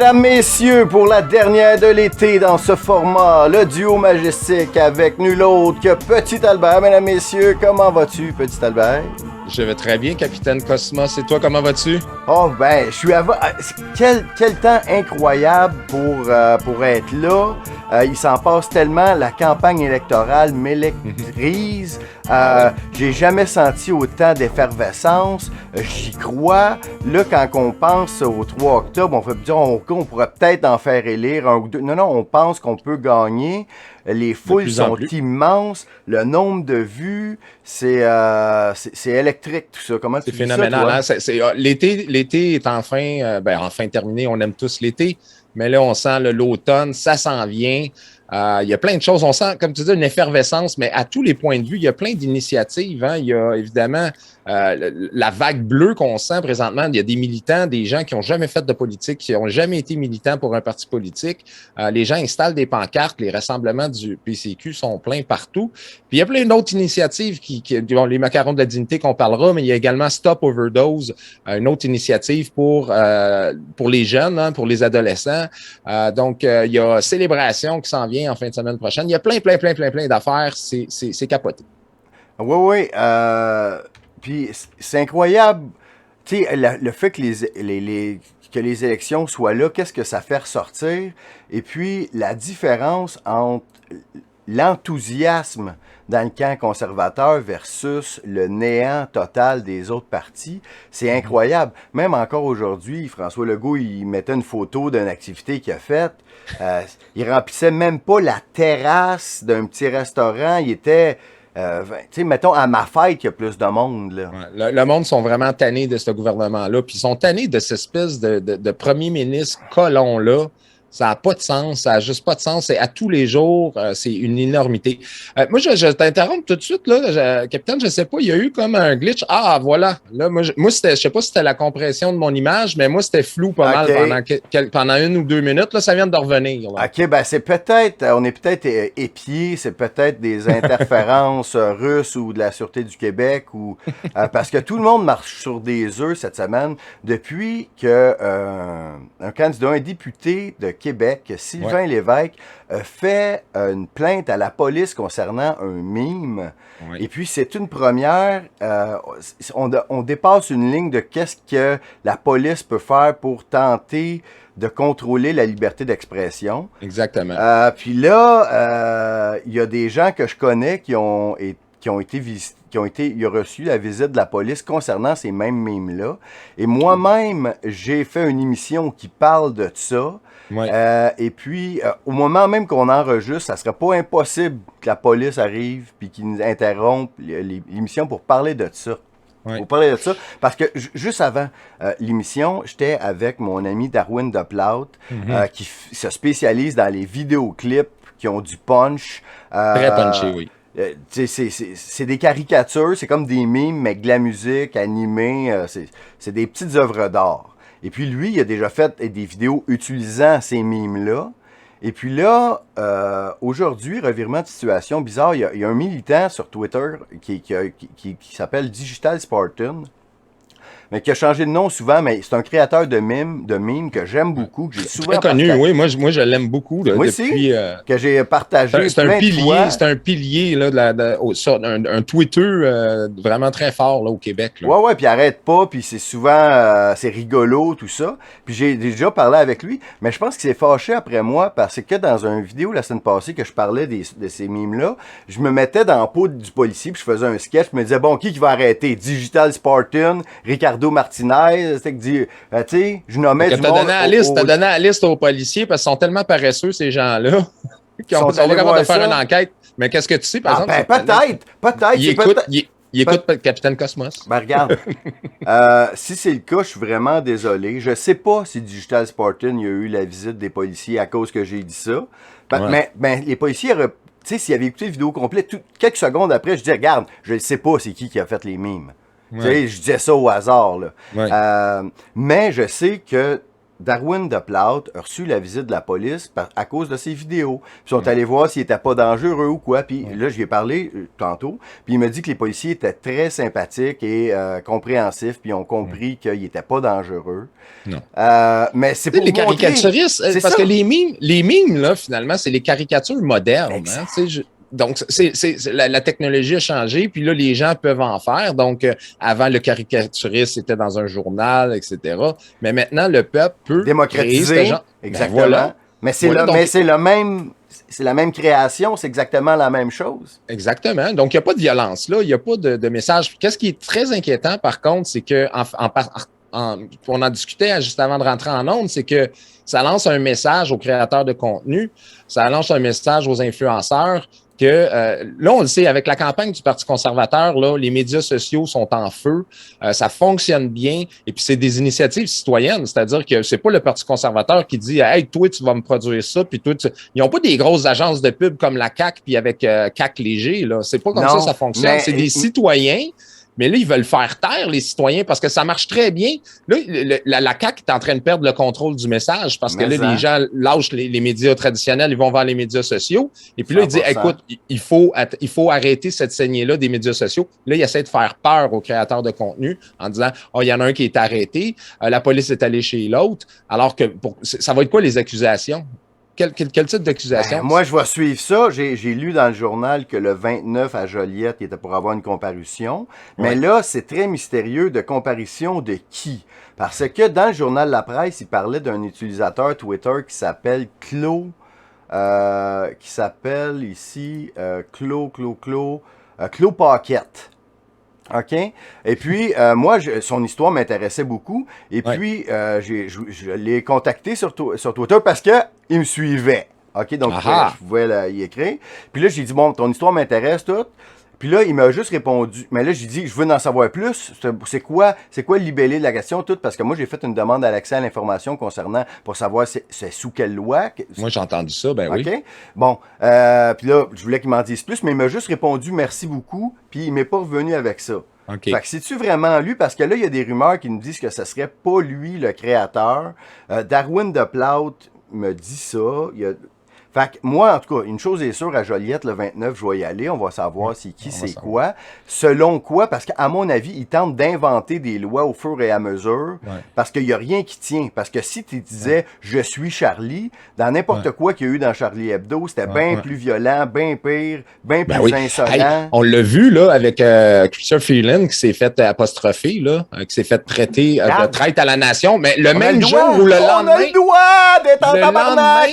Mesdames, messieurs, pour la dernière de l'été dans ce format, le duo majestique avec nul autre que Petit Albert. Mesdames, messieurs, comment vas-tu, Petit Albert? Je vais très bien, Capitaine Cosmos. Et toi, comment vas-tu? Oh, ben, je suis avant. Quel temps incroyable pour être là. Il s'en passe tellement. La campagne électorale m'électrise. J'ai jamais senti autant d'effervescence. J'y crois. Là, quand on pense au 3 octobre, on peut dire on pourrait peut-être en faire élire un ou deux. Non, on pense qu'on peut gagner. Les foules sont immenses. Le nombre de vues, c'est électrique, tout ça. Comment tu dis ça, toi? C'est phénoménal. L'été est enfin terminé. On aime tous l'été. Mais là, on sent l'automne, ça s'en vient. Il y a plein de choses. On sent, comme tu dis, une effervescence, mais à tous les points de vue, il y a plein d'initiatives. Hein. Il y a évidemment la vague bleue qu'on sent présentement. Il y a des militants, des gens qui n'ont jamais fait de politique, qui n'ont jamais été militants pour un parti politique. Les gens installent des pancartes. Les rassemblements du PCQ sont pleins partout. Puis il y a plein d'autres initiatives bon, les macarons de la dignité qu'on parlera, mais il y a également Stop Overdose, une autre initiative pour les jeunes, hein, pour les adolescents. Donc, il y a Célébration qui s'en vient en fin de semaine prochaine. Il y a plein d'affaires. C'est capoté. Oui. Puis c'est incroyable. Tu sais, le fait que que les élections soient là, qu'est-ce que ça fait ressortir? Et puis, la différence entre l'enthousiasme dans le camp conservateur versus le néant total des autres partis, c'est incroyable. Même encore aujourd'hui, François Legault, il mettait une photo d'une activité qu'il a faite. Il remplissait même pas la terrasse d'un petit restaurant. Il était... tu sais, mettons, à ma fête, il y a plus de monde, là. Ouais, le monde sont vraiment tannés de ce gouvernement-là, puis ils sont tannés de cette espèce de premier ministre colon-là. Ça n'a pas de sens, ça n'a juste pas de sens. Et à tous les jours, c'est une énormité. Moi, je t'interromps tout de suite, là, capitaine, je ne sais pas, il y a eu comme un glitch. Ah, voilà. Là, moi, je ne sais pas si c'était la compression de mon image, mais moi, c'était flou pas mal pendant 1 ou 2 minutes. Là, ça vient de revenir. Là. OK, ben c'est peut-être, on est peut-être épiés, c'est peut-être des interférences russes ou de la Sûreté du Québec, ou parce que tout le monde marche sur des œufs cette semaine depuis que un député de Québec, Sylvain Lévesque, a fait une plainte à la police concernant un mime. Oui. Et puis, c'est une première. On dépasse une ligne de qu'est-ce que la police peut faire pour tenter de contrôler la liberté d'expression. Exactement. Puis là, il y a des gens que je connais qui ont reçu la visite de la police concernant ces mêmes mimes-là. Et moi-même, j'ai fait une émission qui parle de ça. Ouais. Et puis, au moment même qu'on enregistre, ça serait pas impossible que la police arrive puis qu'ils nous interrompent l'émission pour parler de ça. Ouais. Pour parler de ça, parce que juste avant l'émission, j'étais avec mon ami Darwin Deplaute, qui se spécialise dans les vidéoclips qui ont du punch. Très punché, oui. C'est des caricatures, c'est comme des mimes, mais de la musique animée, c'est des petites œuvres d'art. Et puis lui, il a déjà fait des vidéos utilisant ces mimes-là. Et puis là, aujourd'hui, revirement de situation bizarre, il y a un militant sur Twitter qui s'appelle Digital Spartan, mais qui a changé de nom souvent, mais c'est un créateur de mimes que j'aime beaucoup, que j'ai souvent très connu, oui. Moi, je l'aime beaucoup. Là, moi aussi, que j'ai partagé c'est un pilier, c'est un pilier là, un Twitter vraiment très fort là, au Québec. Là. Ouais, puis arrête pas, puis c'est souvent, c'est rigolo, tout ça. Puis j'ai déjà parlé avec lui, mais je pense qu'il s'est fâché après moi parce que dans une vidéo la semaine passée que je parlais de ces mimes-là, je me mettais dans la peau du policier, puis je faisais un sketch, je me disais, bon, qui va arrêter? Digital Spartan, Ricardo Martinez, tu sais, je nommais du monde. T'as donné la liste aux policiers parce qu'ils sont tellement paresseux, ces gens-là, qu'ils sont pas capables de faire une enquête. Mais qu'est-ce que tu sais, par exemple? Peut-être. Il écoute Capitaine Cosmos. Ben regarde, si c'est le cas, je suis vraiment désolé. Je sais pas si Digital Spartan il y a eu la visite des policiers à cause que j'ai dit ça. Mais les policiers tu sais, s'ils avaient écouté la vidéo complète, quelques secondes après, je dis, regarde, je ne sais pas c'est qui a fait les mimes. Ouais. Tu sais, je disais ça au hasard, là. Ouais. Mais je sais que Darwin DePlaute a reçu la visite de la police à cause de ses vidéos. Puis ils sont allés voir s'il était pas dangereux ou quoi. Puis là, j'y ai parlé tantôt. Puis il m'a dit que les policiers étaient très sympathiques et compréhensifs. Puis ils ont compris qu'il était pas dangereux. Non. Mais c'est pour les montrer... caricaturistes, parce que les mimes, là, finalement, c'est les caricatures modernes. Hein, donc, la technologie a changé, puis là, les gens peuvent en faire. Donc, avant, le caricaturiste était dans un journal, etc. Mais maintenant, le peuple peut démocratiser, genre... exactement. Voilà. Mais c'est le même... C'est la même création, c'est exactement la même chose. Exactement. Donc, il n'y a pas de violence là, il n'y a pas de message. Qu'est-ce qui est très inquiétant, par contre, c'est que on en discutait juste avant de rentrer en ondes, c'est que ça lance un message aux créateurs de contenu, ça lance un message aux influenceurs que là, on le sait, avec la campagne du Parti conservateur, là, les médias sociaux sont en feu, ça fonctionne bien, et puis c'est des initiatives citoyennes, c'est-à-dire que c'est pas le Parti conservateur qui dit « Hey, toi, tu vas me produire ça », puis toi, ils n'ont pas des grosses agences de pub comme la CAQ, puis avec CAQ Léger, là. C'est pas comme ça fonctionne. C'est des citoyens. Mais là, ils veulent faire taire les citoyens parce que ça marche très bien. Là, la CAQ est en train de perdre le contrôle du message parce que là, les gens lâchent les médias traditionnels, ils vont vers les médias sociaux. Et puis là, ils disent, écoute, il faut arrêter cette saignée-là des médias sociaux. Là, ils essaient de faire peur aux créateurs de contenu en disant, oh, il y en a un qui est arrêté, la police est allée chez l'autre. Alors que ça va être quoi les accusations? Quel type d'accusation? Moi, je vais suivre ça. J'ai lu dans le journal que le 29 à Joliette, il était pour avoir une comparution. Mais là, c'est très mystérieux de comparution de qui? Parce que dans le journal La Presse, il parlait d'un utilisateur Twitter qui s'appelle Claude, qui s'appelle ici Claude Paquette. OK? Et puis, moi, son histoire m'intéressait beaucoup. Et puis, je l'ai contacté sur Twitter parce qu'il me suivait. OK? Donc, je pouvais y écrire. Puis là, j'ai dit, bon, ton histoire m'intéresse toute. Puis là, il m'a juste répondu. Mais là, j'ai dit, je veux en savoir plus. C'est quoi le libellé de la question, tout? Parce que moi, j'ai fait une demande à l'accès à l'information concernant, pour savoir c'est sous quelle loi. Moi, j'ai entendu ça, ben oui. OK? Bon. Puis là, je voulais qu'il m'en dise plus, mais il m'a juste répondu merci beaucoup. Puis il m'est pas revenu avec ça. Okay. Fait que c'est-tu vraiment lui? Parce que là, il y a des rumeurs qui nous disent que ce serait pas lui le créateur. Darwin DePlaute me dit ça. Fait que moi, en tout cas, une chose est sûre, à Joliette, le 29, je vais y aller. On va savoir c'est quoi. Selon quoi, parce qu'à mon avis, ils tentent d'inventer des lois au fur et à mesure. Parce qu'il n'y a rien qui tient. Parce que si tu disais « Je suis Charlie », dans n'importe quoi qu'il y a eu dans Charlie Hebdo, c'était bien plus violent, bien pire, bien plus insolent. Hey, on l'a vu, là, avec Christopher Freeland qui s'est fait apostropher, là, qui s'est fait traiter de traite à la nation. Mais le même jour ou le lendemain... On a le droit d'être en tabarnak!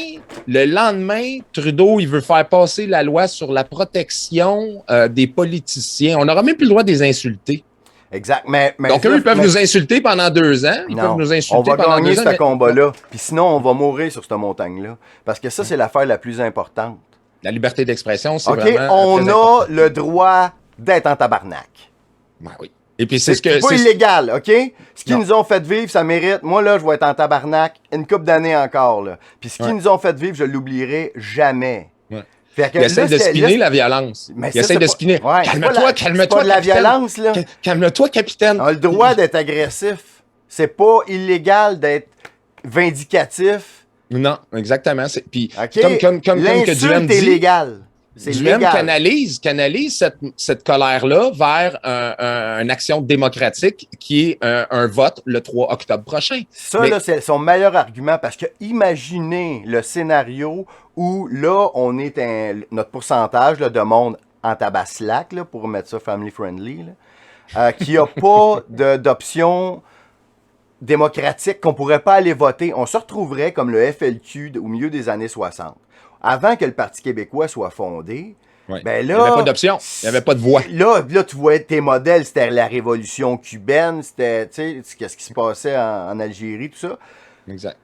Le lendemain, Trudeau, il veut faire passer la loi sur la protection des politiciens. On n'aura même plus le droit de les insulter. Exact. Donc, eux, ils peuvent nous insulter pendant 2 ans. Ils peuvent nous insulter pendant 2 ans. On va gagner ce combat-là. Puis sinon, on va mourir sur cette montagne-là. Parce que ça, c'est l'affaire la plus importante. La liberté d'expression, c'est vraiment très on a important. Le droit d'être en tabarnak. Ben oui. Et puis c'est pas illégal, OK? Ce qu'ils nous ont fait vivre, ça mérite. Moi, là, je vais être en tabarnak une couple d'années encore, là. Puis ce qu'ils nous ont fait vivre, je l'oublierai jamais. Fait que il essaie de spinner la violence. Il essaie de spinner. Calme-toi, calme-toi, pas de la violence, là. Calme-toi, capitaine. On a le droit d'être agressif. C'est pas illégal d'être vindicatif. Non, exactement. Puis, comme que Duhem dit, est légal. Duhem canalise cette colère-là vers une action démocratique qui est un vote le 3 octobre prochain. Ça, là, c'est son meilleur argument parce que imaginez le scénario où là, on est notre pourcentage là, de monde en tabaslac, là, pour mettre ça family friendly, qui n'a pas d'option démocratique, qu'on pourrait pas aller voter. On se retrouverait comme le FLQ au milieu des années 60. Avant que le Parti québécois soit fondé, ben là, il n'y avait pas d'option, il n'y avait pas de voix. Là, tu voyais tes modèles, c'était la révolution cubaine, c'était, tu sais, qu'est-ce qui se passait en Algérie, tout ça. Exact.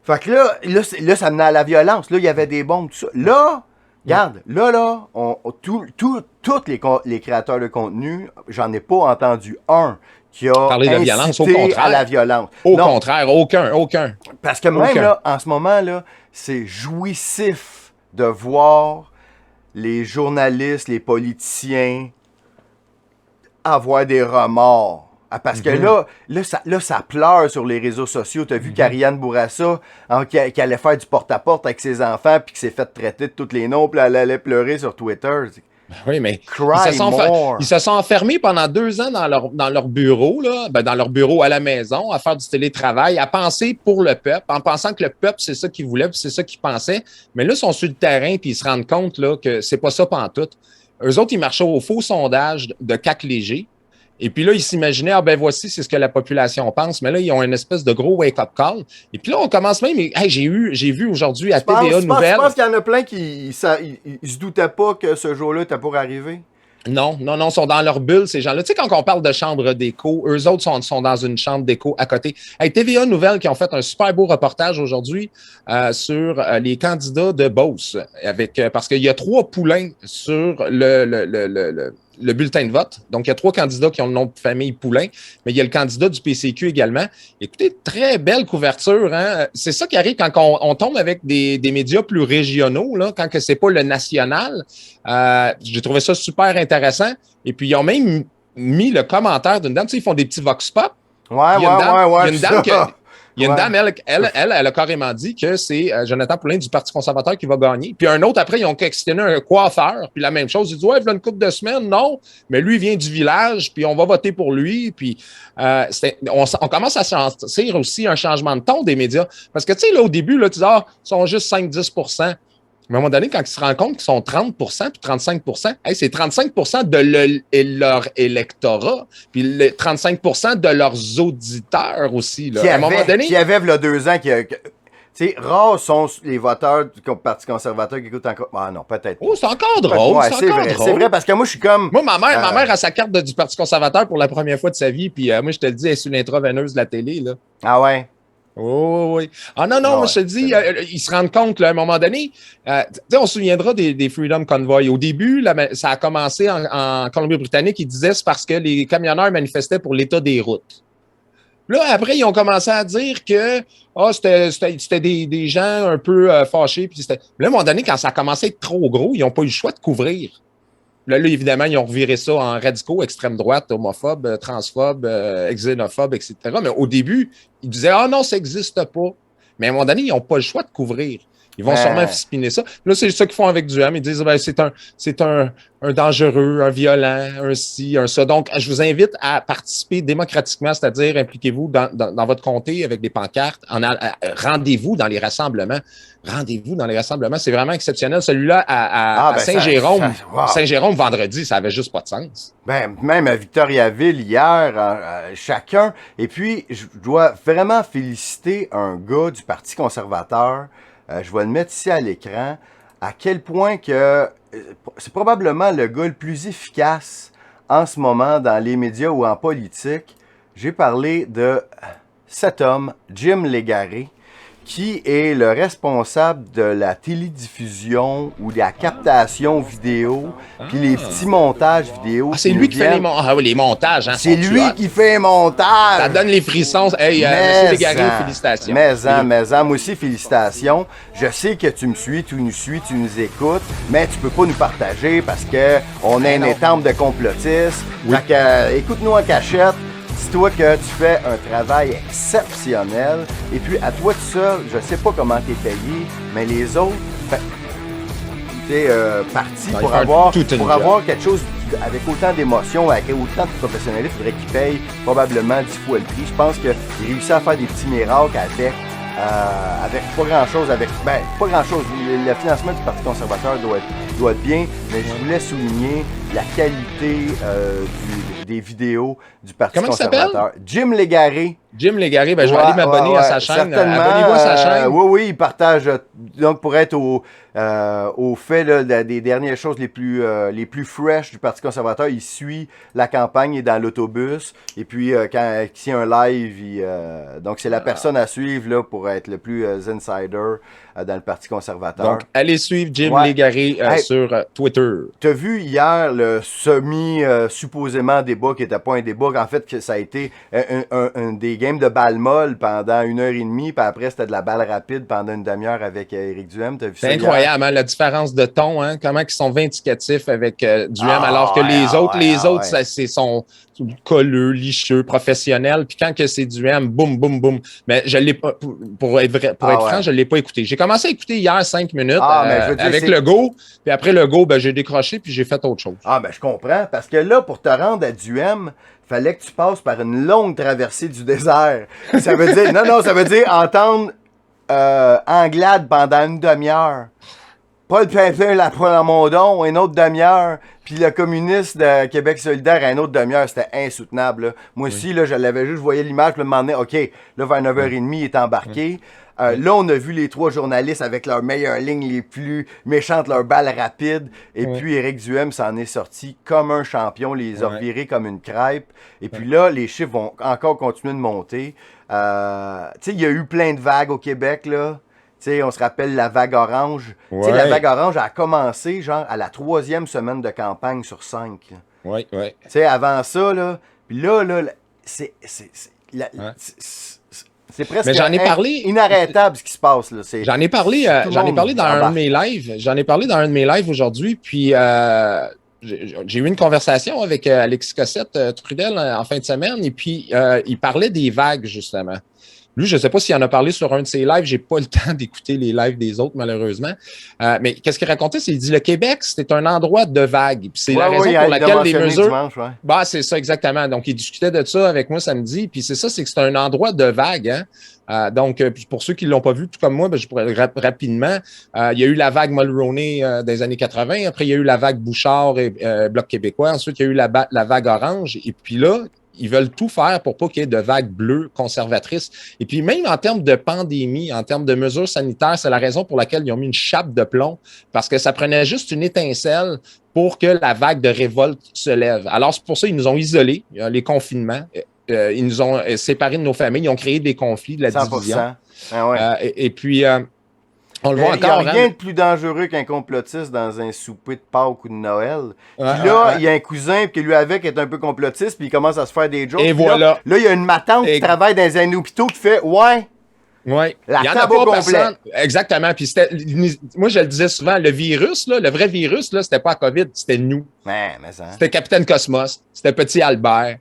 Fait que là, ça menait à la violence. Là, il y avait des bombes, tout ça. Là, regarde, tous les créateurs de contenu, j'en ai pas entendu un qui a parler de violence, au contraire. À la violence. Au contraire, aucun. Parce que même là, en ce moment, là, c'est jouissif de voir les journalistes, les politiciens avoir des remords Parce que là, ça pleure sur les réseaux sociaux. T'as vu qu'Ariane Bourassa, qui allait faire du porte-à-porte avec ses enfants, puis qui s'est fait traiter de tous les noms, puis elle allait pleurer sur Twitter. Oui, mais Cry more. ils se sont enfermés pendant 2 ans dans leur bureau, là, dans leur bureau à la maison, à faire du télétravail, à penser pour le peuple, en pensant que le peuple, c'est ça qu'ils voulaient, puis c'est ça qu'ils pensaient. Mais là, ils sont sur le terrain, puis ils se rendent compte là, que c'est pas ça pantoute. Eux autres, ils marchaient au faux sondage de CAC Léger. Et puis là, ils s'imaginaient, voici, c'est ce que la population pense. Mais là, ils ont une espèce de gros wake-up call. Et puis là, on commence même. Hey, j'ai vu aujourd'hui à TVA Nouvelles. Je pense qu'il y en a plein qui se doutaient pas que ce jour-là était pour arriver. Non, ils sont dans leur bulle, ces gens-là. Tu sais, quand on parle de chambre d'écho, eux autres sont dans une chambre d'écho à côté. Hey, TVA Nouvelles qui ont fait un super beau reportage aujourd'hui sur les candidats de Beauce. Parce qu'il y a 3 poulains sur le bulletin de vote. Donc, il y a 3 candidats qui ont le nom de famille Poulain, mais il y a le candidat du PCQ également. Écoutez, très belle couverture. Hein? C'est ça qui arrive quand on tombe avec des médias plus régionaux, là, quand c'est pas le national. J'ai trouvé ça super intéressant. Et puis, ils ont même mis le commentaire d'une dame. Tu sais, ils font des petits vox pop. Ouais. Il y a une dame il y a une dame, elle a carrément dit que c'est Jonathan Poulin du Parti conservateur qui va gagner. Puis un autre, après, ils ont questionné un coiffeur. Puis la même chose. Ils disent, il y a une couple de semaines. Non, mais lui, il vient du village. Puis on va voter pour lui. Puis on commence à sentir aussi un changement de ton des médias. Parce que, tu sais, là, au début, là, tu dis, ils sont juste 5-10%. Mais à un moment donné, quand ils se rendent compte qu'ils sont 30 puis 35%, c'est 35% de leur électorat, puis 35% de leurs auditeurs aussi. Là. À un moment donné. Qui avait, il y a 2 ans, tu sais, rares sont les voteurs du Parti conservateur qui écoutent encore. Ah non, peut-être. Oh, c'est encore drôle. Ouais, c'est vrai. C'est vrai, parce que moi, je suis comme. Moi, ma mère a sa carte du Parti conservateur pour la première fois de sa vie, puis moi, je te le dis, elle est sur l'intraveineuse de la télé. Là. Ah ouais? Oui. Ah non, moi je te dis, ils se rendent compte là, à un moment donné, on se souviendra des Freedom Convoy. Au début, ça a commencé en Colombie-Britannique, ils disaient c'est parce que les camionneurs manifestaient pour l'état des routes. Là, après, ils ont commencé à dire que c'était des gens un peu fâchés. Puis là, à un moment donné, quand ça a commencé à être trop gros, ils n'ont pas eu le choix de couvrir. Là, évidemment, ils ont reviré ça en radicaux, extrême droite, homophobes, transphobes, xénophobes, etc. Mais au début, ils disaient « Ah non, ça n'existe pas ». Mais à un moment donné, ils n'ont pas le choix de couvrir. Ils vont sûrement spinner ça. Là, c'est ça qu'ils font avec Duham. Ils disent c'est un dangereux, un violent, un ci, un ça. Donc, je vous invite à participer démocratiquement, c'est-à-dire impliquez-vous dans votre comté avec des pancartes. Rendez-vous dans les rassemblements. C'est vraiment exceptionnel. Celui-là à Saint-Jérôme, Saint-Jérôme, vendredi, ça avait juste pas de sens. Même à Victoriaville hier, chacun. Et puis, je dois vraiment féliciter un gars du Parti conservateur. Je vais le mettre ici à l'écran, à quel point que c'est probablement le gars le plus efficace en ce moment dans les médias ou en politique. J'ai parlé de cet homme, Jim Légaré, qui est le responsable de la télédiffusion ou de la captation vidéo, puis les petits montages vidéo. C'est lui qui fait les montages. Hein, c'est lui qui fait les montages. Ça donne les frissons. Hey, monsieur Légaré, félicitations. Moi aussi, félicitations. Je sais que tu me suis, tu nous écoutes, mais tu peux pas nous partager parce que on est un étampe de complotistes. Oui. Fait que, écoute-nous en cachette. Dis-toi que tu fais un travail exceptionnel. Et puis, à toi tout seul, je sais pas comment tu es payé, mais les autres, tu es parti pour avoir quelque chose avec autant d'émotion, avec autant de professionnalisme. Il faudrait qu'ils payent probablement 10 fois le prix. Je pense qu'il réussit à faire des petits miracles avec pas grand-chose. Pas grand-chose. Le financement du Parti conservateur doit être bien, mais je voulais souligner la qualité des vidéos du Parti conservateur. Comment il s'appelle? Jim Légaré. Je vais aller m'abonner à sa chaîne. Abonnez-vous à sa chaîne. Oui, il partage. Donc, pour être au fait là, des dernières choses les plus fresh du Parti conservateur, il suit la campagne, il est dans l'autobus. Et puis, quand il y a un live, donc c'est la personne à suivre là, pour être le plus insider dans le Parti conservateur. Donc, allez suivre Jim Légaré sur Twitter. Tu as vu hier le supposément débat qui n'était pas un débat, en fait, que ça a été des games de balle molle pendant 1h30, puis après, c'était de la balle rapide pendant une demi-heure avec Éric Duhem. T'as vu ça? C'est incroyable, hein, la différence de ton, hein, comment ils sont vindicatifs avec Duhem, alors que les autres, c'est son colleux, licheux, professionnel. Puis quand que c'est Duhem, boum, boum, boum. Mais je l'ai pas, pour être franc, je l'ai pas écouté. J'ai commencé à écouter hier 5 minutes avec le go, puis après le go, j'ai décroché puis j'ai fait autre chose. Ah, ben je comprends, parce que là, pour te rendre à Duhem, fallait que tu passes par une longue traversée du désert. Ça veut dire, ça veut dire entendre Anglade pendant une demi-heure. Paul Pimpin, la Plamondon, une autre demi-heure. Puis le communiste de Québec solidaire, une autre demi-heure. C'était insoutenable. Là. Moi aussi, là, je l'avais juste, je voyais l'image, je me demandais, OK, là, vers 9h30, il est embarqué. Là, on a vu les 3 journalistes avec leurs meilleures lignes les plus méchantes, leurs balles rapides. Et puis, Éric Duhem s'en est sorti comme un champion, les a revirés comme une crêpe. Et puis là, les chiffres vont encore continuer de monter. Tu sais, il y a eu plein de vagues au Québec, là. T'sais, on se rappelle la vague orange. Ouais. La vague orange a commencé genre à la 3e semaine de campagne sur 5. Oui. Avant ça, là, puis là, c'est presque inarrêtable ce qui se passe. Là. J'en ai parlé dans un de mes lives. J'en ai parlé dans un de mes lives aujourd'hui, puis j'ai eu une conversation avec Alexis Cossette Trudel en fin de semaine, et puis il parlait des vagues, justement. Lui, je ne sais pas s'il en a parlé sur un de ses lives. J'ai pas le temps d'écouter les lives des autres, malheureusement. Mais qu'est-ce qu'il racontait? Il dit le Québec, c'est un endroit de vagues. Puis c'est la raison pour laquelle les mesures. Dimanche, c'est ça, exactement. Donc, il discutait de ça avec moi samedi. Puis c'est ça, c'est que c'est un endroit de vagues. Hein? Donc, pour ceux qui ne l'ont pas vu, tout comme moi, je pourrais rapidement. Il y a eu la vague Mulroney des années 80. Après, il y a eu la vague Bouchard et Bloc québécois. Ensuite, il y a eu la vague orange. Et puis là, ils veulent tout faire pour pas qu'il y ait de vagues bleues conservatrices. Et puis, même en termes de pandémie, en termes de mesures sanitaires, c'est la raison pour laquelle ils ont mis une chape de plomb, parce que ça prenait juste une étincelle pour que la vague de révolte se lève. Alors, c'est pour ça qu'ils nous ont isolés, les confinements. Ils nous ont séparés de nos familles. Ils ont créé des conflits, de la 100%. Division. Et puis... on le voit encore. Il n'y a rien de plus dangereux qu'un complotiste dans un souper de Pâques ou de Noël. Puis là, il y a un cousin qui lui avec est un peu complotiste, puis il commence à se faire des jokes. Et voilà. Là, il y a une matante qui travaille dans un hôpital qui fait « Ouais, Oui, il y en a pas personne. » Exactement. Puis moi, je le disais souvent, le virus, là, le vrai virus, là, c'était pas la COVID, c'était nous. C'était Capitaine Cosmos, c'était Petit Albert.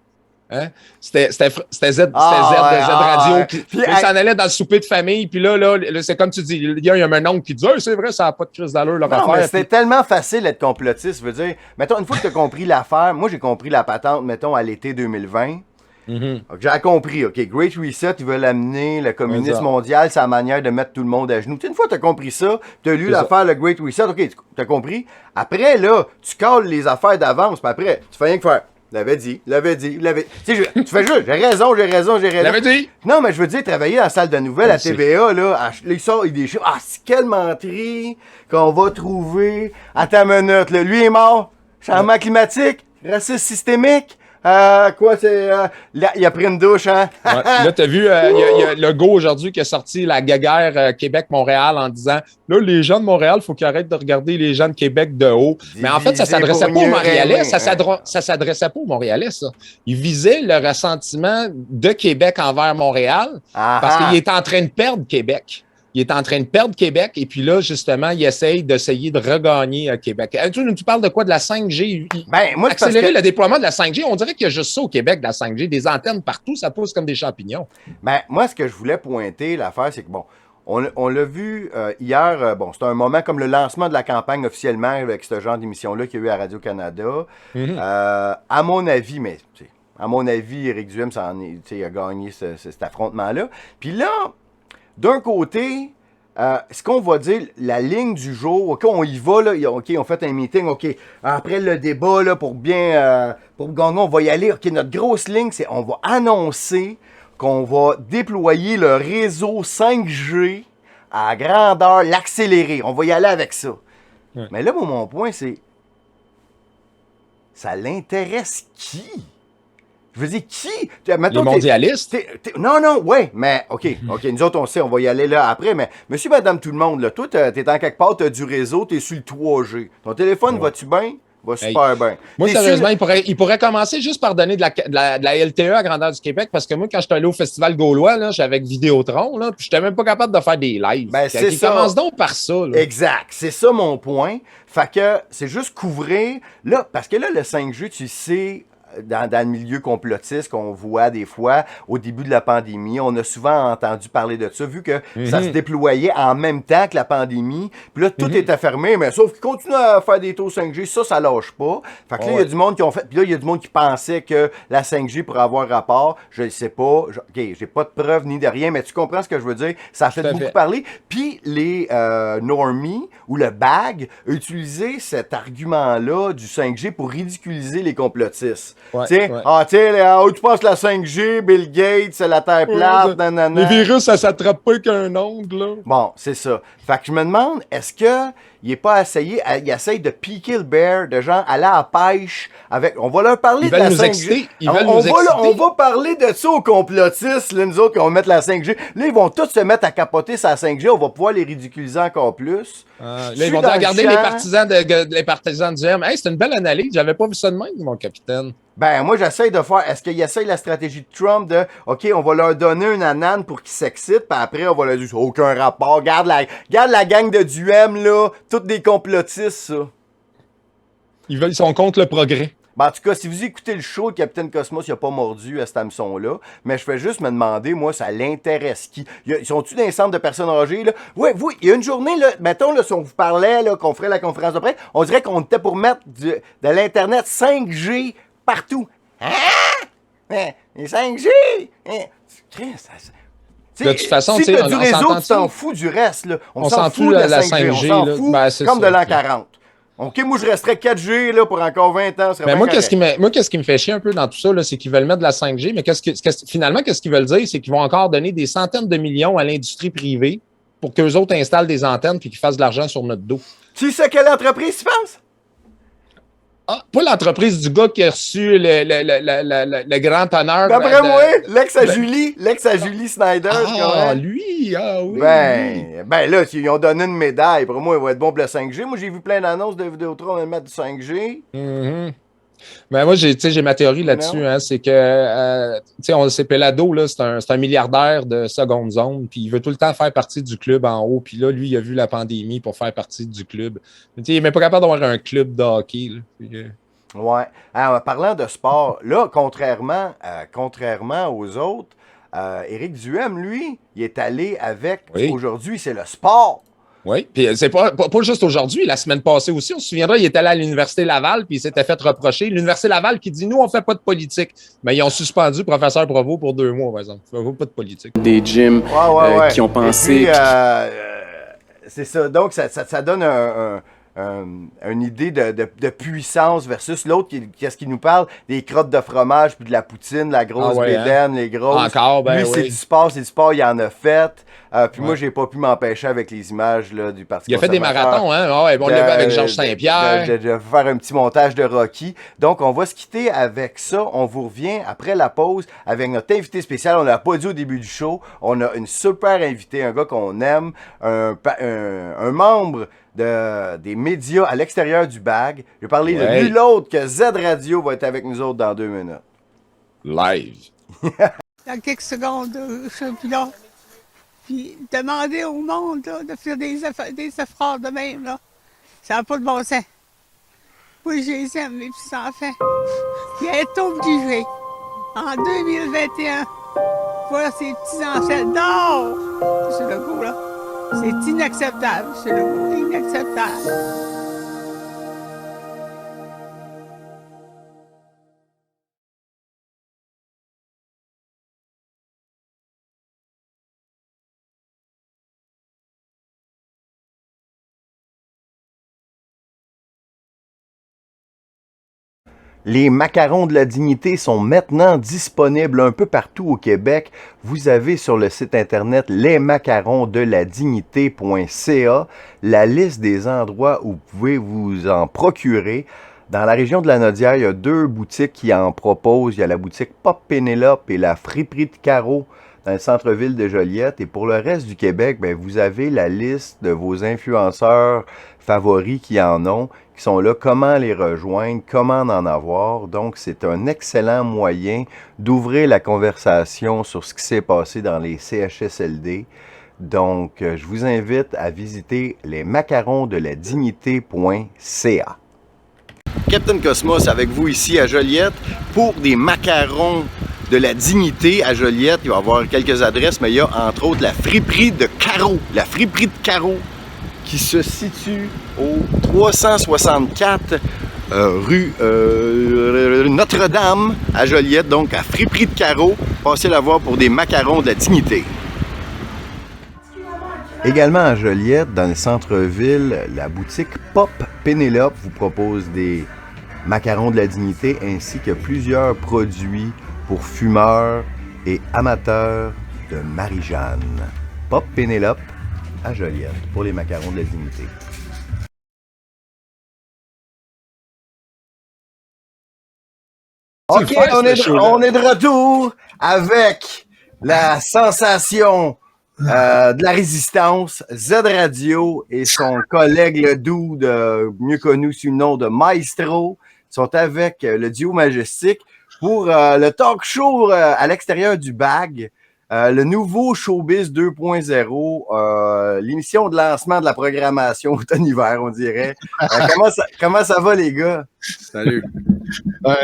Hein? C'était Z Radio qui s'en allait dans le souper de famille, puis là c'est comme tu dis, il y a un oncle qui dit « c'est vrai, ça n'a pas de crise d'allure leur affaire. » Mais c'était tellement facile d'être complotiste, je veux dire. Mettons, une fois que tu as compris l'affaire, moi j'ai compris la patente, mettons, à l'été 2020. J'ai compris, OK, Great Reset, ils veulent amener le communisme mondial, c'est la manière de mettre tout le monde à genoux. Une fois que tu as compris ça, tu as lu l'affaire, le Great Reset, OK, tu as compris. Après, là, tu cales les affaires d'avance, puis après, tu fais rien que faire. L'avait dit. Tu sais, tu fais juste, j'ai raison. L'avait dit. Non, mais je veux dire, travailler dans la salle de nouvelles à TVA, là, il sort des chiffres. Ah, c'est quelle menterie qu'on va trouver. Attends une minute, là, lui est mort. Changement climatique, racisme systémique. Quoi, c'est. Il a pris une douche, hein? Là, t'as vu, il y a le go aujourd'hui qui a sorti la guéguerre Québec-Montréal en disant là, les gens de Montréal, il faut qu'ils arrêtent de regarder les gens de Québec de haut. Mais en fait, ça s'adressait pas aux Montréalais. Ça s'adressait pas aux Montréalais, ça. Il visait le ressentiment de Québec envers Montréal parce qu'il est en train de perdre Québec. Il est en train de perdre Québec et puis là, justement, il essaye de regagner Québec. Tu parles de quoi? De la 5G? Accélérer le déploiement de la 5G? On dirait qu'il y a juste ça au Québec, de la 5G. Des antennes partout, ça pousse comme des champignons. Moi, ce que je voulais pointer, l'affaire, c'est que, bon, on l'a vu hier, c'était un moment comme le lancement de la campagne officiellement avec ce genre d'émission-là qu'il y a eu à Radio-Canada. À mon avis, Éric Duhem a gagné cet affrontement-là. Puis là, d'un côté, ce qu'on va dire, la ligne du jour, OK, on y va, là, OK, on fait un meeting, OK, après le débat, là, pour gagner, on va y aller, OK, notre grosse ligne, c'est on va annoncer qu'on va déployer le réseau 5G à grandeur, l'accélérer, on va y aller avec ça. Ouais. Mais là, mon point, c'est, ça l'intéresse qui? Je veux dire, qui? Les mondialistes? Non, ouais, mais OK, nous autres, on sait, on va y aller là après, mais monsieur, madame, tout le monde, là, toi, t'es en quelque part, t'as du réseau, t'es sur le 3G. Ton téléphone, va-tu bien? Va super bien. Moi, sérieusement, il pourrait commencer juste par donner de la LTE à grandeur du Québec, parce que moi, quand j'étais allé au Festival Gaulois, là, j'étais avec Vidéotron, là, puis j'étais même pas capable de faire des lives. Ben, c'est ça. Commence donc par ça. Là. Exact. C'est ça mon point. Fait que c'est juste couvrir. Là, parce que là, le 5G, tu sais, dans le milieu complotiste qu'on voit des fois au début de la pandémie, on a souvent entendu parler de ça, vu que ça se déployait en même temps que la pandémie. Puis là, tout était fermé, mais sauf qu'ils continuent à faire des taux 5G, ça lâche pas. Fait que là, il y a du monde qui ont fait. Puis là, il y a du monde qui pensait que la 5G pourrait avoir rapport. Je ne sais pas. OK, j'ai pas de preuves ni de rien, mais tu comprends ce que je veux dire. Ça a fait beaucoup parler. Puis les normies ou le BAG utilisé cet argument-là du 5G pour ridiculiser les complotistes. Ouais, tu sais, tu penses la 5G, Bill Gates, c'est la Terre plate, nanana. Les virus, ça s'attrape pas qu'un ongle, là. Bon, c'est ça. Fait que je me demande, est-ce que il est pas essayé, il essaye de piquer le bear, de gens aller à la pêche avec. On va leur parler de la 5G. On va parler de ça aux complotistes, là, nous autres, qu'on va mettre la 5G. Là, ils vont tous se mettre à capoter sa 5G, on va pouvoir les ridiculiser encore plus. Là, ils vont regarder les partisans du M. Hey, c'est une belle analyse, j'avais pas vu ça de même, mon capitaine. Ben, moi, j'essaye de faire. Est-ce qu'il essaye la stratégie de Trump de OK, on va leur donner une anane pour qu'ils s'excitent, puis après, on va leur dire aucun rapport. Garde la gang de Duhem, là. Toutes des complotistes, ça. Ils sont contre le progrès. Ben, en tout cas, si vous écoutez le show, le Capitaine Cosmos, il n'a pas mordu à cet hameçon-là. Mais je fais juste me demander, moi, ça l'intéresse qui? Ils sont-tu dans les centres de personnes âgées, là? Oui, il y a une journée, là, mettons, là, si on vous parlait, là, qu'on ferait la conférence de presse, on dirait qu'on était pour mettre de l'Internet 5G partout. Hein? Les 5G? De toute façon, si tu as du réseau, tu t'en fous du reste. Là. On s'en fout de la 5G. On s'en fout comme de l'an 40. OK, moi, je resterais 4G là, pour encore 20 ans. Mais moi, qu'est-ce qui me fait chier un peu dans tout ça, c'est qu'ils veulent mettre de la 5G, mais finalement, qu'est-ce qu'ils veulent dire? C'est qu'ils vont encore donner des centaines de millions à l'industrie privée pour qu'eux autres installent des antennes et qu'ils fassent de l'argent sur notre dos. Tu sais quelle entreprise tu penses? Ah, pas l'entreprise du gars qui a reçu le grand honneur. D'après moi, l'ex à Julie Snyder. Ah, lui, oui. Ben là, ils ont donné une médaille. Pour moi, il va être bon pour le 5G. Moi, j'ai vu plein d'annonces de Vidéotron de mettre du 5G. Ben moi, j'ai ma théorie là-dessus. Hein, c'est que, on sait, Pelado, là, c'est un milliardaire de seconde zone, puis il veut tout le temps faire partie du club en haut. Puis là, lui, il a vu la pandémie pour faire partie du club. Mais il n'est même pas capable d'avoir un club de hockey. Là, ouais. En parlant de sport, là, contrairement aux autres, Éric Duhem, lui, il est allé avec, aujourd'hui, c'est le sport. Oui, puis c'est pas juste aujourd'hui, la semaine passée aussi, on se souviendra, il est allé à l'Université Laval, puis il s'était fait reprocher. L'Université Laval qui dit, nous, on fait pas de politique. Mais ils ont suspendu le professeur Provost pour 2 mois, par exemple. Il fait pas de politique. Des gyms qui ont pensé... Et puis, c'est ça, donc ça donne une idée de puissance versus l'autre, qu'est-ce qu'il nous parle? Des crottes de fromage, puis de la poutine, la grosse bédaine, les grosses. Encore, lui, c'est du sport, il en a fait. Puis moi, j'ai pas pu m'empêcher avec les images là, du Parti conservateur. Il a fait des marathons, hein? On l'a vu avec Georges Saint-Pierre. De faire un petit montage de Rocky. Donc, on va se quitter avec ça. On vous revient après la pause avec notre invité spécial. On l'a pas dit au début du show. On a une super invitée, un gars qu'on aime, un membre des médias à l'extérieur du BAG. Je vais parler de nul autre que Z Radio va être avec nous autres dans 2 minutes. Live. Dans quelques secondes, je suis là. Puis demander au monde là, de faire des efforts de même, là. Ça n'a pas de bon sens. Oui, je les aime, mes petits-enfants. Puis être obligé, en 2021, voir ces petits-enfants dehors, c'est le goût, là. C'est inacceptable, c'est le goût, inacceptable. Les macarons de la dignité sont maintenant disponibles un peu partout au Québec. Vous avez sur le site internet lesmacaronsdeladignité.ca la liste des endroits où vous pouvez vous en procurer. Dans la région de la Nodière, il y a 2 boutiques qui en proposent. Il y a la boutique Pop Pénélope et la Friperie de Caro dans le centre-ville de Joliette. Et pour le reste du Québec, ben, vous avez la liste de vos influenceurs favoris qui en ont, qui sont là, comment les rejoindre, comment en avoir. Donc, c'est un excellent moyen d'ouvrir la conversation sur ce qui s'est passé dans les CHSLD. Donc, je vous invite à visiter lesmacaronsdeladignité.ca. Captain Cosmos avec vous ici à Joliette pour des macarons de la dignité à Joliette. Il va y avoir quelques adresses, mais il y a entre autres la friperie de Caro. La friperie de Caro qui se situe au 364 rue Notre-Dame à Joliette. Donc à friperie de Caro, passez la voir pour des macarons de la dignité. Également à Joliette, dans le centre-ville, la boutique Pop Pénélope vous propose des macarons de la dignité ainsi que plusieurs produits pour fumeurs et amateurs de Marie-Jeanne. Pop Pénélope à Joliette pour les macarons de la dignité. OK, on est de retour avec la sensation de la résistance, Z Radio et son collègue le dude, mieux connu sous le nom de Maestro, sont avec le duo Majestic pour le talk show à l'extérieur du BAG, le nouveau Showbiz 2.0, l'émission de lancement de la programmation automne-hiver, on dirait. Comment ça va, les gars? Salut.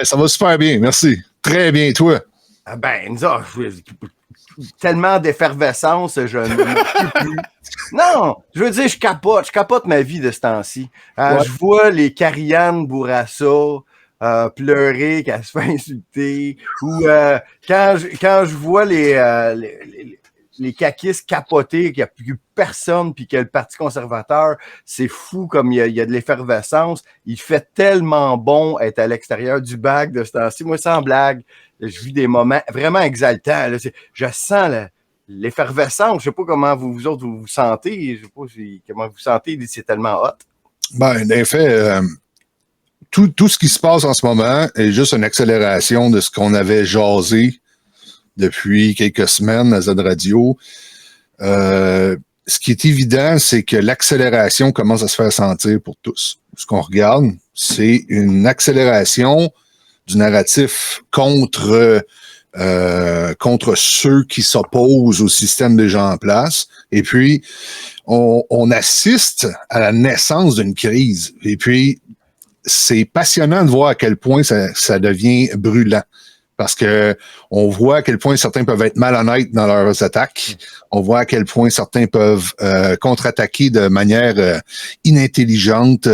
Ça va super bien, merci. Très bien, toi? Ben, tellement d'effervescence, je ne peux plus. Non, je veux dire, je capote ma vie de ce temps-ci. Ouais. Je vois les Karianne Bourassa pleurer, qu'elle se fait insulter, ou quand je vois les caquistes capoter, qu'il n'y a plus personne, puis que le Parti conservateur, c'est fou comme il y a de l'effervescence. Il fait tellement bon être à l'extérieur du BAG de ce temps-ci. Moi, sans blague, je vis des moments vraiment exaltants. Là. Je sens l'effervescence. Je sais pas comment vous autres vous sentez. Je sais pas comment vous sentez. C'est tellement hot. Ben, en effet, tout ce qui se passe en ce moment est juste une accélération de ce qu'on avait jasé depuis quelques semaines à Z Radio. Ce qui est évident, c'est que l'accélération commence à se faire sentir pour tous. Ce qu'on regarde, c'est une accélération du narratif contre ceux qui s'opposent au système déjà en place. Et puis, on assiste à la naissance d'une crise. Et puis, c'est passionnant de voir à quel point ça devient brûlant. Parce que on voit à quel point certains peuvent être malhonnêtes dans leurs attaques. On voit à quel point certains peuvent contre-attaquer de manière inintelligente.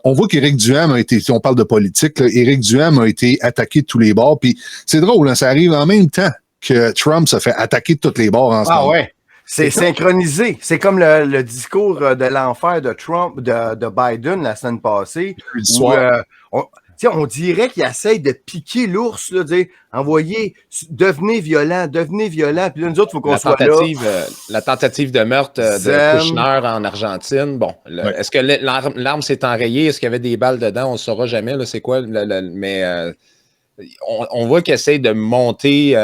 On voit qu'Éric Duhaime a été, si on parle de politique, là, Éric Duhaime a été attaqué de tous les bords. Puis c'est drôle, hein, ça arrive en même temps que Trump se fait attaquer de tous les bords en ce moment. Ouais. C'est synchronisé. C'est comme le discours de l'enfer de Trump, de Biden la semaine passée. On dirait qu'il essaye de piquer l'ours, là, dire devenez violent, puis là, nous autres, il faut qu'on soit là. La tentative de meurtre de Kushner en Argentine, bon, est-ce que l'arme s'est enrayée? Est-ce qu'il y avait des balles dedans? On ne saura jamais, là, c'est quoi, mais on voit qu'il essaye de monter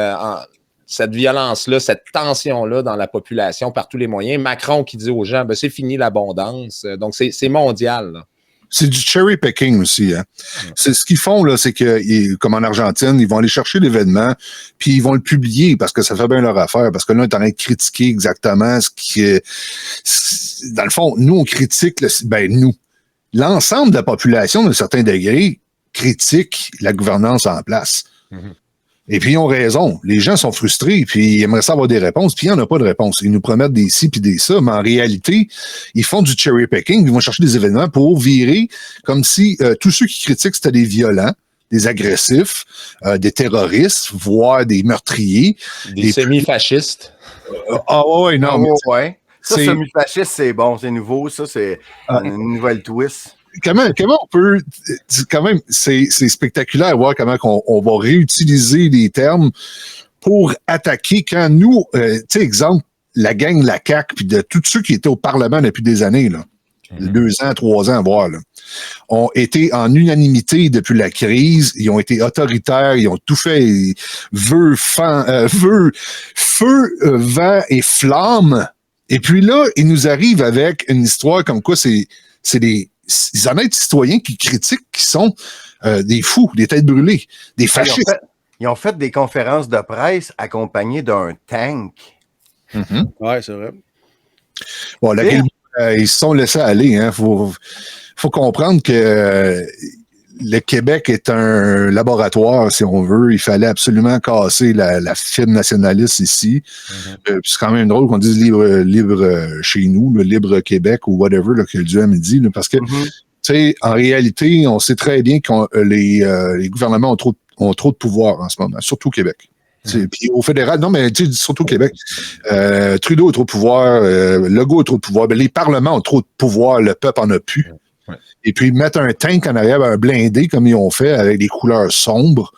cette violence-là, cette tension-là dans la population par tous les moyens. Macron qui dit aux gens, c'est fini l'abondance, donc c'est mondial, là. C'est du cherry picking aussi. Hein. C'est ce qu'ils font là, c'est que comme en Argentine, ils vont aller chercher l'événement, puis ils vont le publier parce que ça fait bien leur affaire. Parce que là, on est en train de critiquer exactement ce qui est. Dans le fond, nous on critique, l'ensemble de la population d'un certain degré critique la gouvernance en place. Mm-hmm. Et puis, ils ont raison. Les gens sont frustrés, puis ils aimeraient savoir des réponses, puis il n'y en a pas de réponse. Ils nous promettent des ci puis des ça, mais en réalité, ils font du cherry picking, ils vont chercher des événements pour virer comme si tous ceux qui critiquent, c'était des violents, des agressifs, des terroristes, voire des meurtriers. Des semi-fascistes. Ouais. Ça, semi-fasciste, c'est bon, c'est nouveau. Ça, c'est une nouvelle twist. Comment on peut, quand même, c'est spectaculaire de voir comment on va réutiliser les termes pour attaquer quand nous, exemple, la gang de la CAQ puis de tous ceux qui étaient au Parlement depuis des années, là. 2 ans, 3 ans, voire, là, ont été en unanimité depuis la crise. Ils ont été autoritaires, ils ont tout fait. Feu, vent et flamme. Et puis là, ils nous arrivent avec une histoire comme quoi c'est des honnêtes citoyens qui critiquent, qui sont des fous, des têtes brûlées, des fascistes. Ils ont fait des conférences de presse accompagnées d'un tank. Mm-hmm. Oui, c'est vrai. Bon, ils se sont laissés aller. Hein. Faut comprendre que le Québec est un laboratoire, si on veut. Il fallait absolument casser la fibre nationaliste ici. Mm-hmm. C'est quand même drôle qu'on dise libre chez nous, le libre Québec ou whatever là, que le Duhem dit, là, parce que, tu sais, en réalité, on sait très bien que les gouvernements ont trop de pouvoir en ce moment, surtout au Québec. Puis au fédéral, non, mais surtout au Québec. Trudeau a trop de pouvoir, Legault a trop de pouvoir, les parlements ont trop de pouvoir, le peuple en a plus. Ouais. Et puis mettre un tank en arrière, un blindé, comme ils ont fait, avec des couleurs sombres,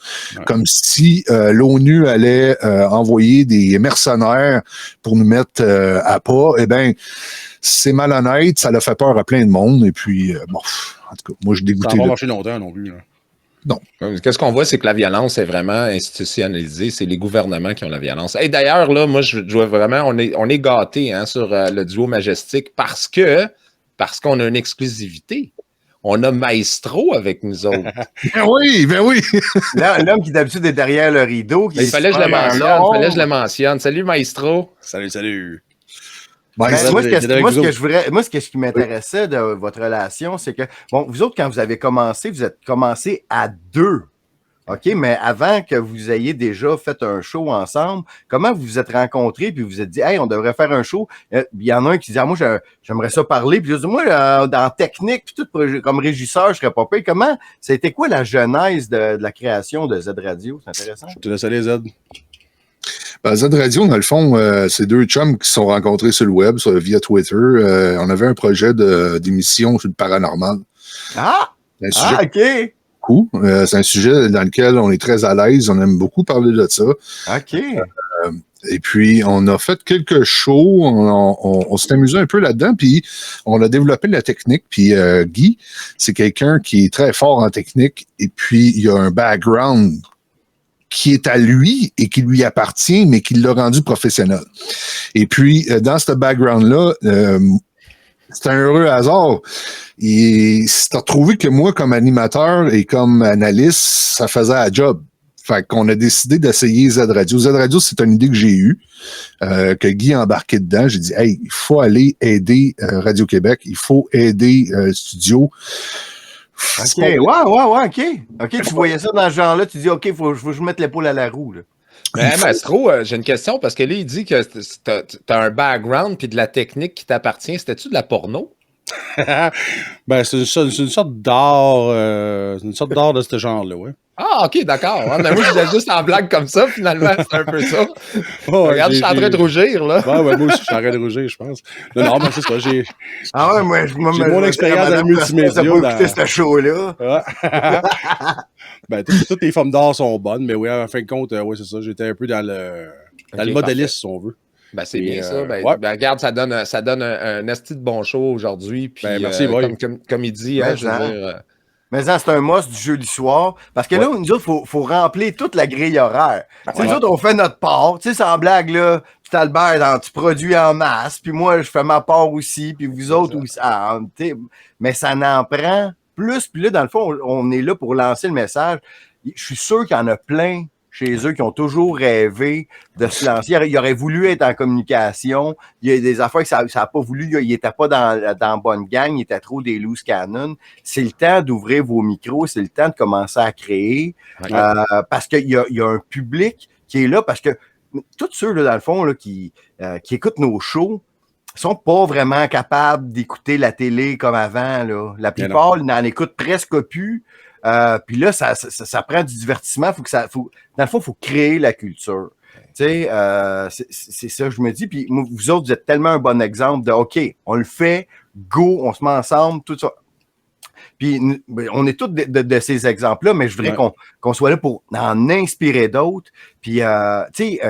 comme si l'ONU allait envoyer des mercenaires pour nous mettre à pas. Eh bien, c'est malhonnête, ça l'a fait peur à plein de monde. Et puis, bon, en tout cas, moi, je dégoûté. Ça va pas marcher longtemps non plus. Là. Non. Qu'est-ce qu'on voit, c'est que la violence est vraiment institutionnalisée. C'est les gouvernements qui ont la violence. Et d'ailleurs, là, moi, je vois vraiment, on est gâtés sur le duo Majestic parce qu'on a une exclusivité. On a Maestro avec nous autres. Ben oui. L'homme qui d'habitude est derrière le rideau. Il fallait que je le mentionne. Salut, Maestro. Salut. Moi, ce qui m'intéressait de votre relation, c'est que, bon, vous autres, quand vous avez commencé, vous êtes commencé à 2. OK? Mais avant que vous ayez déjà fait un show ensemble, comment vous vous êtes rencontrés puis vous vous êtes dit, hey, on devrait faire un show? Il y en a un qui dit, moi, j'aimerais ça parler. Puis je dis, moi, dans technique, puis tout, comme régisseur, je serais pas payé. Comment, c'était quoi la genèse de la création de Z Radio? C'est intéressant. Je te laisse aller, Z. Ben, Z Radio, dans le fond, c'est 2 chums qui se sont rencontrés sur le web, via Twitter. On avait un projet d'émission sur le paranormal. OK. C'est un sujet dans lequel on est très à l'aise. On aime beaucoup parler de ça. OK. Et puis, on a fait quelques shows. On s'est amusé un peu là-dedans. Puis, on a développé la technique. Puis, Guy, c'est quelqu'un qui est très fort en technique. Et puis, il a un background qui est à lui et qui lui appartient, mais qui l'a rendu professionnel. Et puis, dans ce background-là, c'est un heureux hasard. Et c'est retrouvé que moi, comme animateur et comme analyste, ça faisait la job. Fait qu'on a décidé d'essayer Z Radio. Z Radio, c'est une idée que j'ai eue, que Guy a embarqué dedans. J'ai dit, hey, il faut aller aider Radio-Québec, il faut aider Studio. OK, ouais, OK. OK, tu voyais ça dans ce genre-là, tu dis, OK, faut que je mette l'épaule à la roue, là. Mais Maestro, j'ai une question, parce que là, il dit que t'as un background puis de la technique qui t'appartient. C'était-tu de la porno? Ben, c'est une sorte d'art, de ce genre-là, ouais. Ah, OK, d'accord. Ouais, mais moi, je disais juste en blague comme ça, finalement, c'est un peu ça. Regarde, je suis en train de rougir, là. Ouais, moi aussi, je suis en train de rougir, je pense. Non, mais c'est ça, j'ai mon expérience dans le multimédia. T'as pas écouté ce show-là. Ouais. Ben, toutes les formes d'art sont bonnes, mais oui, en fin de compte, oui, c'est ça. J'étais un peu dans le modéliste, si on veut. Ben, c'est bien ça. Ben, regarde, ça donne un esti de bon show aujourd'hui. Puis, merci, comme il dit, je veux dire... Mais c'est un must du jeudi soir. Parce que là, nous autres, il faut remplir toute la grille horaire. Nous autres, on fait notre part. Tu sais, sans blague, là, puis Albert, tu produis en masse, puis moi, je fais ma part aussi, puis vous autres aussi. Mais ça n'en prend plus. Puis là, dans le fond, on est là pour lancer le message. Je suis sûr qu'il y en a plein chez eux qui ont toujours rêvé de se lancer. Ils auraient voulu être en communication. Il y a des affaires que ça n'a pas voulu. Ils n'étaient pas dans bonne gang. Ils étaient trop des loose cannon. C'est le temps d'ouvrir vos micros. C'est le temps de commencer à créer. Parce qu'il y a un public qui est là. Parce que tous ceux, là, dans le fond, là, qui écoutent nos shows, sont pas vraiment capables d'écouter la télé comme avant, là. La plupart n'en écoutent presque plus. Puis là, ça prend du divertissement. Dans le fond, il faut créer la culture. Tu sais, c'est ça, je me dis. Puis vous autres, vous êtes tellement un bon exemple de OK, on le fait, go, on se met ensemble, tout ça. Puis on est tous de ces exemples-là, mais je voudrais qu'on soit là pour en inspirer d'autres. Puis, tu sais,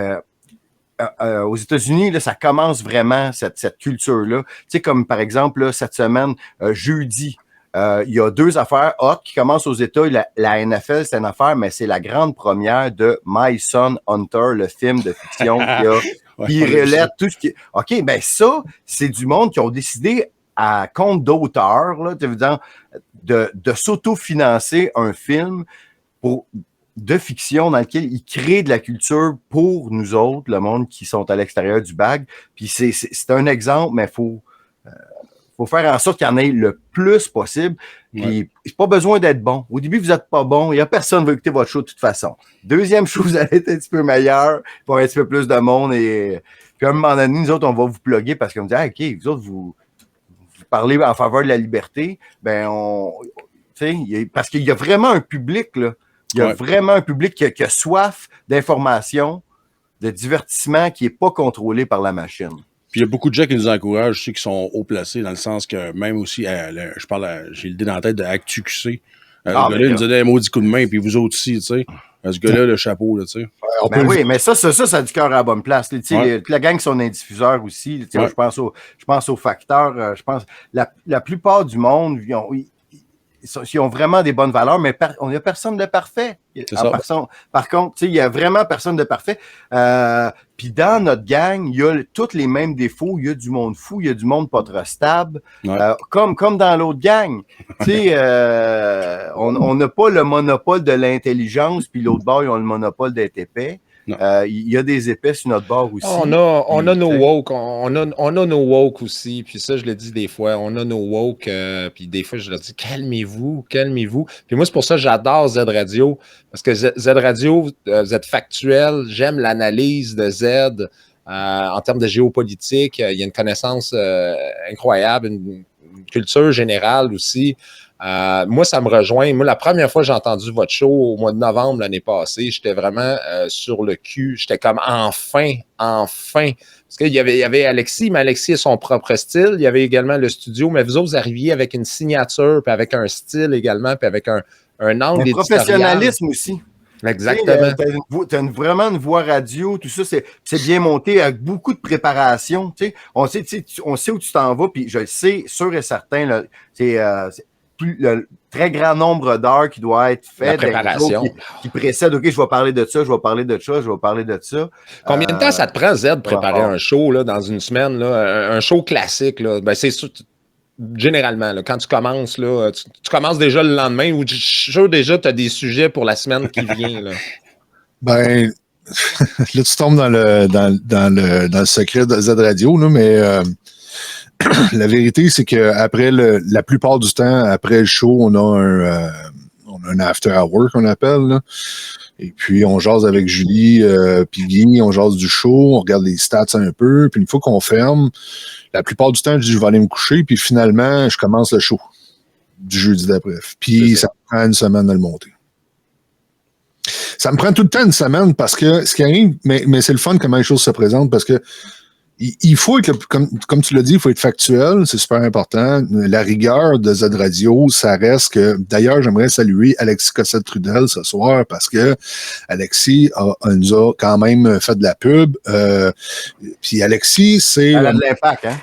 aux États-Unis, là, ça commence vraiment, cette culture-là. Tu sais, comme par exemple, là, cette semaine, jeudi, il y a 2 affaires hot qui commencent aux États. La NFL, c'est une affaire, mais c'est la grande première de My Son Hunter, le film de fiction qui relève tout ce qui... OK, ben ça, c'est du monde qui ont décidé à compte d'auteur, là, de s'autofinancer un film de fiction dans lequel ils créent de la culture pour nous autres, le monde qui sont à l'extérieur du bag. Puis c'est un exemple, mais faut faire en sorte qu'il y en ait le plus possible. Puis, pas besoin d'être bon. Au début, vous n'êtes pas bon. Il n'y a personne qui va écouter votre show de toute façon. Deuxième chose, vous allez être un petit peu meilleur pour un petit peu plus de monde. Puis, à un moment donné, nous autres, on va vous plugger parce qu'on dit, OK, vous autres, vous parlez en faveur de la liberté. Ben, parce qu'il y a vraiment un public, là. Il y a vraiment un public qui a soif d'information, de divertissement qui n'est pas contrôlé par la machine. Puis il y a beaucoup de gens qui nous encouragent, ceux qui sont haut placés, dans le sens que même aussi, j'ai l'idée dans la tête de ActuQC. Ce gars-là, il nous a donné un maudit coup de main, puis vous autres aussi, tu sais. Ce gars-là, le chapeau, là, tu sais. Oui, mais ça a du cœur à la bonne place. Tu sais, la gang sont des diffuseurs aussi. Je pense aux facteurs. Je pense la plupart du monde, ils ont vraiment des bonnes valeurs, mais on n'y a personne de parfait. Par contre, il n'y a vraiment personne de parfait. Puis dans notre gang, il y a tous les mêmes défauts. Il y a du monde fou, il y a du monde pas trop stable. Comme dans l'autre gang. On n'a pas le monopole de l'intelligence, puis l'autre bord, ils ont le monopole d'être épais. Il y a des épais sur notre bord aussi. On a nos woke, on a nos woke aussi, puis ça, je le dis des fois, on a nos woke, puis des fois, je leur dis, calmez-vous. Puis moi, c'est pour ça que j'adore Z Radio, parce que Z Radio, vous êtes factuel, j'aime l'analyse de Z en termes de géopolitique, il y a une connaissance incroyable, une culture générale aussi. Moi, ça me rejoint. Moi, la première fois que j'ai entendu votre show au mois de novembre l'année passée, j'étais vraiment sur le cul. J'étais comme enfin. Parce qu'il y avait Alexis, mais Alexis a son propre style. Il y avait également le studio, mais vous autres, vous arriviez avec une signature, puis avec un style également, puis avec un angle éditorial. Professionnalisme aussi. Exactement. Tu as vraiment une voix radio, tout ça, c'est bien monté avec beaucoup de préparation. On sait où tu t'en vas, puis je le sais, sûr et certain, là, c'est le très grand nombre d'heures qui doit être fait. La préparation. Qui précède, OK, je vais parler de ça, je vais parler de ça, je vais parler de ça. Combien de temps ça te prend, Z, de préparer un show là, dans une semaine, là, un show classique? Là? Ben, c'est sûr, généralement, là, quand tu commences, là, tu commences déjà le lendemain ou je suis sûr déjà tu as des sujets pour la semaine qui vient. Là. Ben, là, tu tombes dans le secret de Z Radio, là, mais la vérité, c'est que après la plupart du temps, après le show, on a un after hour qu'on appelle, là. Et puis, on jase avec Julie puis Guy, on jase du show, on regarde les stats un peu, puis une fois qu'on ferme, la plupart du temps, je dis je vais aller me coucher, puis finalement, je commence le show du jeudi d'après. Puis, ça me prend une semaine de le monter. Ça me prend tout le temps une semaine parce que ce qui arrive, mais c'est le fun comment les choses se présentent parce que il faut être, comme tu l'as dit, il faut être factuel, c'est super important. La rigueur de Z Radio, ça reste que, d'ailleurs, j'aimerais saluer Alexis Cossette-Trudel ce soir parce que Alexis nous a quand même fait de la pub. Puis Alexis, c'est... Elle a de l'impact, hein?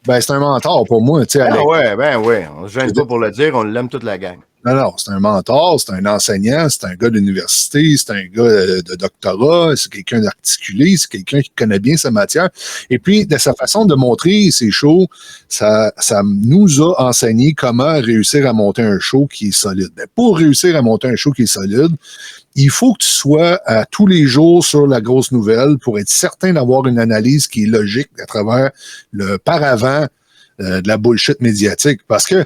Ben, c'est un mentor pour moi, tu sais. Ouais. On se gêne pas pour le dire, on l'aime toute la gang. Non, c'est un mentor, c'est un enseignant, c'est un gars d'université, c'est un gars de doctorat, c'est quelqu'un d'articulé, c'est quelqu'un qui connaît bien sa matière. Et puis, de sa façon de montrer ses shows, ça nous a enseigné comment réussir à monter un show qui est solide. Mais pour réussir à monter un show qui est solide, il faut que tu sois à tous les jours sur la grosse nouvelle pour être certain d'avoir une analyse qui est logique à travers le paravent de la bullshit médiatique. Parce que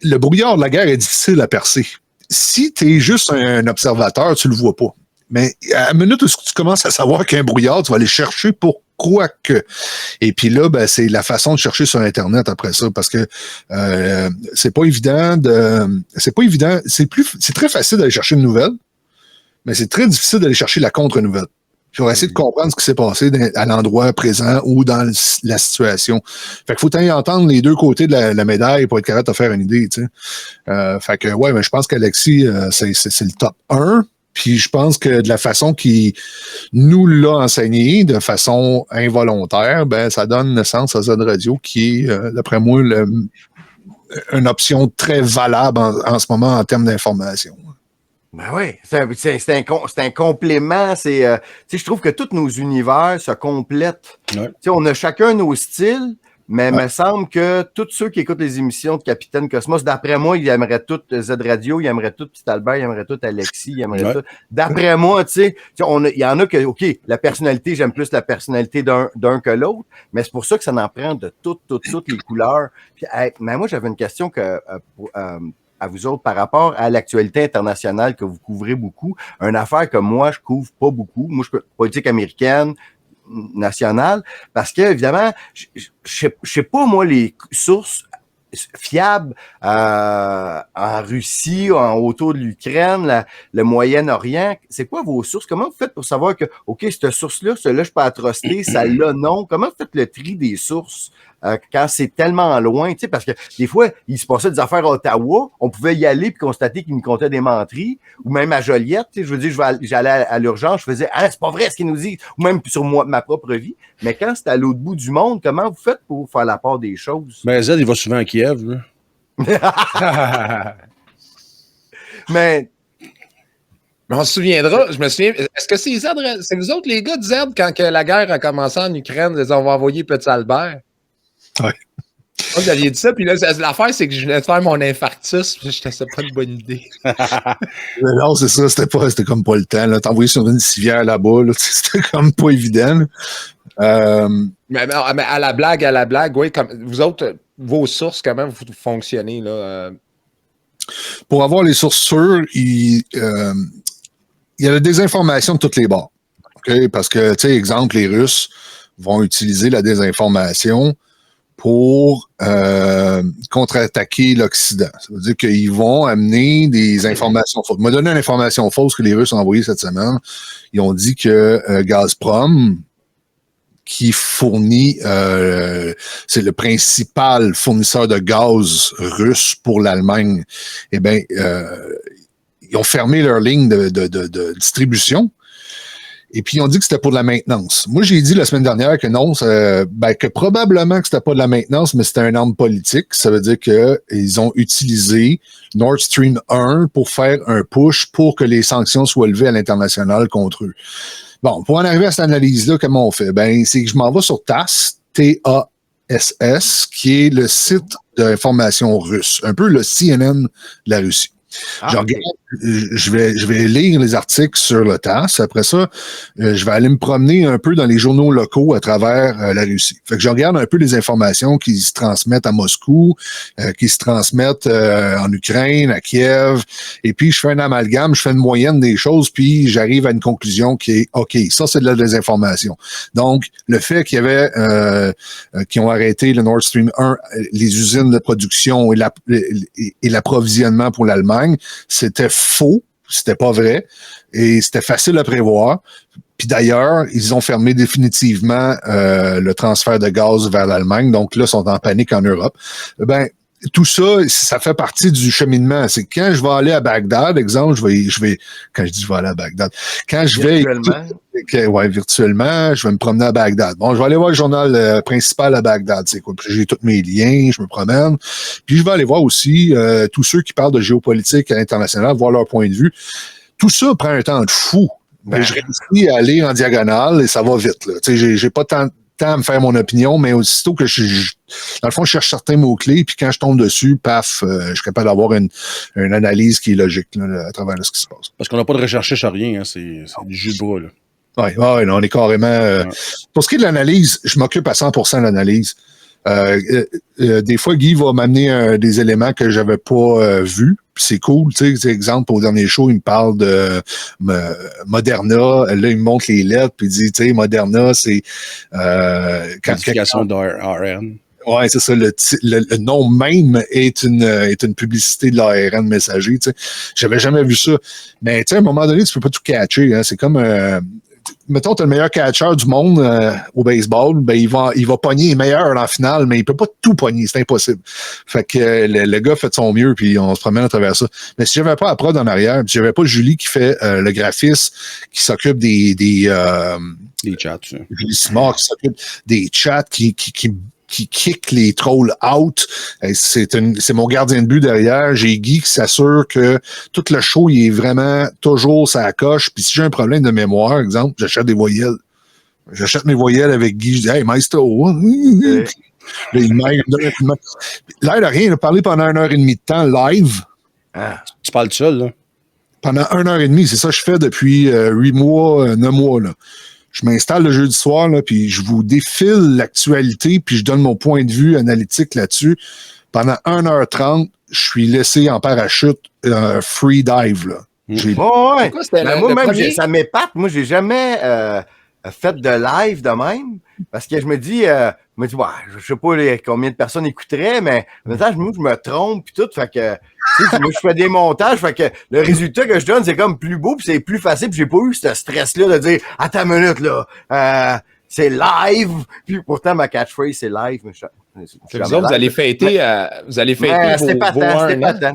le brouillard de la guerre est difficile à percer. Si tu es juste un observateur, tu le vois pas. Mais à la minute où tu commences à savoir qu'il y a un brouillard, tu vas aller chercher pourquoi que. Et puis là, ben, c'est la façon de chercher sur Internet après ça, parce que c'est pas évident. C'est très facile d'aller chercher une nouvelle, mais c'est très difficile d'aller chercher la contre-nouvelle. Il faut essayer de comprendre ce qui s'est passé à l'endroit présent ou dans la situation. Fait qu'il faut entendre les deux côtés de la médaille pour être capable de faire une idée, tu sais. Fait que, ouais, mais je pense qu'Alexis, c'est le top 1. Puis je pense que de la façon qu'il nous l'a enseigné, de façon involontaire, ben ça donne naissance à Z Radio qui est, d'après moi, une option très valable en ce moment en termes d'information. Ben oui, c'est un complément. Je trouve que tous nos univers se complètent. Ouais. On a chacun nos styles, mais il me semble que tous ceux qui écoutent les émissions de Capitaine Cosmos, d'après moi, ils aimeraient tout Z Radio, ils aimeraient tout Petit Albert, ils aimeraient tout Alexis, ils aimeraient tout. D'après moi, il y en a que, OK, la personnalité, j'aime plus la personnalité d'un que l'autre, mais c'est pour ça que ça en prend de toutes les couleurs. Puis, mais moi, j'avais une question à vous autres par rapport à l'actualité internationale que vous couvrez beaucoup. Une affaire que moi, je couvre pas beaucoup. Moi, je politique américaine, nationale, parce que, évidemment, je sais pas, moi, les sources fiables en Russie, autour de l'Ukraine, le Moyen-Orient. C'est quoi vos sources? Comment vous faites pour savoir que, OK, cette source-là, celle-là, je peux la truster, celle-là, non? Comment vous faites le tri des sources quand c'est tellement loin? Tu sais, parce que des fois, il se passait des affaires à Ottawa, on pouvait y aller puis constater qu'il nous comptait des menteries, ou même à Joliette, tu sais, je veux dire, j'allais à l'urgence, je faisais « Ah, c'est pas vrai ce qu'il nous dit! » ou même sur ma propre vie. Mais quand c'est à l'autre bout du monde, comment vous faites pour faire la part des choses? Ben, Z, il va souvent à Kiev, là. Mais... On se souviendra, je me souviens, est-ce que c'est vous autres les gars de Z, quand que la guerre a commencé en Ukraine, on va envoyer Petit Albert? Oui. Vous aviez dit ça, puis là, l'affaire, c'est que je venais de faire mon infarctus, puis c'était pas une bonne idée. Non, c'est ça, c'était comme pas le temps. T'envoyer sur une civière là-bas, là, c'était comme pas évident. Mais à la blague, oui, comme vous autres, vos sources, comment vous fonctionnez, là? Pour avoir les sources sûres, il y a la désinformation de toutes les bords. Okay? Parce que, tu sais, exemple, les Russes vont utiliser la désinformation pour contre-attaquer l'Occident. Ça veut dire qu'ils vont amener des informations fausses. Ils m'ont donné une information fausse que les Russes ont envoyée cette semaine. Ils ont dit que Gazprom, qui fournit, c'est le principal fournisseur de gaz russe pour l'Allemagne, eh bien, ils ont fermé leur ligne de distribution. Et puis, ils ont dit que c'était pour de la maintenance. Moi, j'ai dit la semaine dernière que non, que probablement que c'était pas de la maintenance, mais c'était un arme politique. Ça veut dire qu'ils ont utilisé Nord Stream 1 pour faire un push pour que les sanctions soient levées à l'international contre eux. Bon, pour en arriver à cette analyse-là, comment on fait? Ben, c'est que je m'en vais sur TASS, T-A-S-S, qui est le site d'information russe, un peu le CNN de la Russie. Je vais lire les articles sur le TASS. Après ça, je vais aller me promener un peu dans les journaux locaux à travers la Russie. Fait que je regarde un peu les informations qui se transmettent à Moscou, qui se transmettent en Ukraine, à Kiev. Et puis, je fais un amalgame, je fais une moyenne des choses, puis j'arrive à une conclusion qui est OK, ça, c'est de la désinformation. Donc, le fait qu'il y avait qui ont arrêté le Nord Stream 1, les usines de production et l'approvisionnement pour l'Allemagne, c'était faux, c'était pas vrai, et c'était facile à prévoir. Puis d'ailleurs, ils ont fermé définitivement le transfert de gaz vers l'Allemagne, donc là, ils sont en panique en Europe. Ben, tout ça, ça fait partie du cheminement. C'est quand je vais aller à Bagdad, exemple, je vais quand je dis je vais aller à Bagdad, quand je vais virtuellement, je vais me promener à Bagdad. Bon, je vais aller voir le journal principal à Bagdad, c'est quoi? Puis j'ai tous mes liens, je me promène. Puis je vais aller voir aussi tous ceux qui parlent de géopolitique à l'international, voir leur point de vue. Tout ça prend un temps de fou. Ben, je réussis à aller en diagonale et ça va vite. Tu sais, j'ai pas tant à me faire mon opinion, mais aussitôt que dans le fond, je cherche certains mots-clés, puis quand je tombe dessus, paf, je suis capable d'avoir une analyse qui est logique là, à travers ce qui se passe. Parce qu'on n'a pas de recherché sur rien, hein, c'est du jus de bras, là. Oui, on est carrément... Pour ce qui est de l'analyse, je m'occupe à 100% de l'analyse. Des fois, Guy va m'amener des éléments que j'avais pas vus. C'est cool, tu sais, exemple, au dernier show, il me parle de Moderna. Là, il me montre les lettres, puis il dit, tu sais, Moderna, c'est... Modification d'ARN. Ouais, c'est ça. Le nom même est une publicité de l'ARN messager, tu sais. J'avais jamais vu ça. Mais, tu sais, à un moment donné, tu peux pas tout catcher, hein. C'est comme... mettons, t'as le meilleur catcher du monde au baseball, ben il va pogner les meilleurs en finale, mais il peut pas tout pogner, c'est impossible. Fait que le gars fait de son mieux, puis on se promène à travers ça. Mais si j'avais pas la prod en arrière, puis si j'avais pas Julie qui fait le graphisme, qui s'occupe des chats, Julie Simard qui s'occupe des chats, qui kick les trolls out. C'est mon gardien de but derrière. J'ai Guy qui s'assure que tout le show, il est vraiment toujours ça coche. Puis si j'ai un problème de mémoire, exemple, j'achète des voyelles. J'achète mes voyelles avec Guy. Je dis, hey, maestro. Là, il m'aide. L'air de rien, il a parlé pendant 1h30 de temps live. Ah. Tu parles tout seul, là? Pendant 1h30, c'est ça que je fais depuis 8 mois, 9 mois, là. Je m'installe le jeudi soir, là, puis je vous défile l'actualité, puis je donne mon point de vue analytique là-dessus. Pendant 1h30, je suis laissé en parachute free dive. Là. Ouais. Moi-même, ça m'épate. Moi, j'ai jamais fait de live de même, parce que je me dis, ouais, je sais pas combien de personnes écouteraient, mais maintenant, je me trompe, puis tout, fait que... moi, je fais des montages, fait que le résultat que je donne, c'est comme plus beau, puis c'est plus facile, puis j'ai pas eu ce stress-là de dire « Attends une minute, là, c'est live! » Puis pourtant, ma catchphrase, c'est live. Mais vous allez fêter, vos 1 an.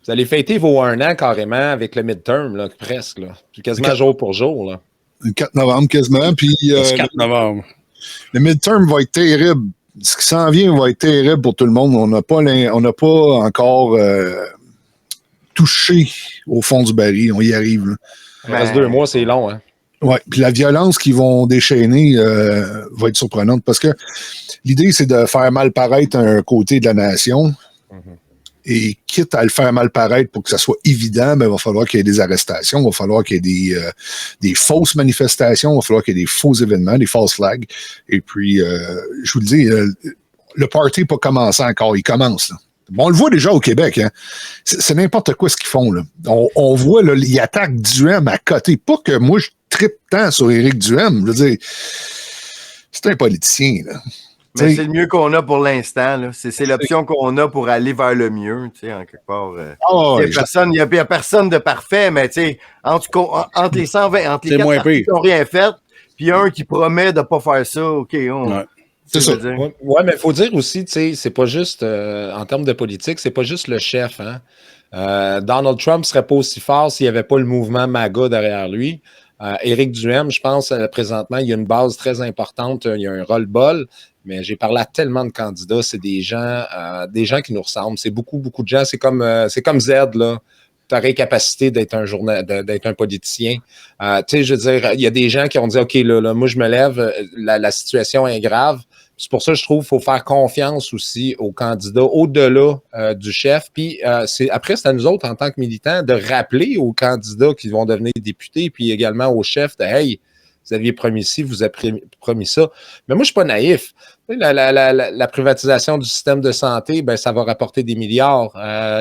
Vous allez fêter vos 1 an carrément avec le midterm, là, presque, là. Puis quasiment jour pour jour, là. Le 4 novembre, quasiment, puis... le 4 novembre. Le midterm va être terrible. Ce qui s'en vient va être terrible pour tout le monde. On n'a pas encore touché au fond du baril. On y arrive. Là. Il reste 2 mois, c'est long. Hein? Oui, puis la violence qu'ils vont déchaîner va être surprenante parce que l'idée, c'est de faire mal paraître un côté de la nation. Mm-hmm. Et quitte à le faire mal paraître pour que ça soit évident, ben, il va falloir qu'il y ait des arrestations, il va falloir qu'il y ait des fausses manifestations, il va falloir qu'il y ait des faux événements, des false flags. Et puis, je vous le dis, le party n'est pas commencé encore, il commence. Là. Bon, on le voit déjà au Québec. Hein. C'est n'importe quoi ce qu'ils font. Là. On voit, là, ils attaquent Duhem à côté. Pas que moi, je trippe tant sur Éric Duhem. Je veux dire, c'est un politicien. Là. Mais c'est le mieux qu'on a pour l'instant. Là. C'est l'option qu'on a pour aller vers le mieux, tu sais, en quelque part. Il n'y a personne de parfait, mais tu sais, entre les 120, entre les 4 partis qui n'ont rien fait, puis un qui promet de ne pas faire ça, OK, c'est ça. Oui, mais il faut dire aussi, tu sais, c'est pas juste, en termes de politique, c'est pas juste le chef. Hein? Donald Trump ne serait pas aussi fort s'il n'y avait pas le mouvement MAGA derrière lui. Éric Duhem, je pense, présentement, il y a une base très importante, il y a un roll-ball. Mais j'ai parlé à tellement de candidats, c'est des gens qui nous ressemblent. C'est beaucoup de gens. C'est comme Z, là. Tu aurais capacité d'être d'être un politicien. Tu sais, je veux dire, il y a des gens qui ont dit, OK, là, moi, je me lève, la situation est grave. C'est pour ça que je trouve qu'il faut faire confiance aussi aux candidats au-delà du chef. Puis après, c'est à nous autres, en tant que militants, de rappeler aux candidats qui vont devenir députés, puis également aux chefs de « Hey, vous aviez promis ci, vous avez promis ça. » Mais moi, je ne suis pas naïf. La privatisation du système de santé, ben, ça va rapporter des milliards.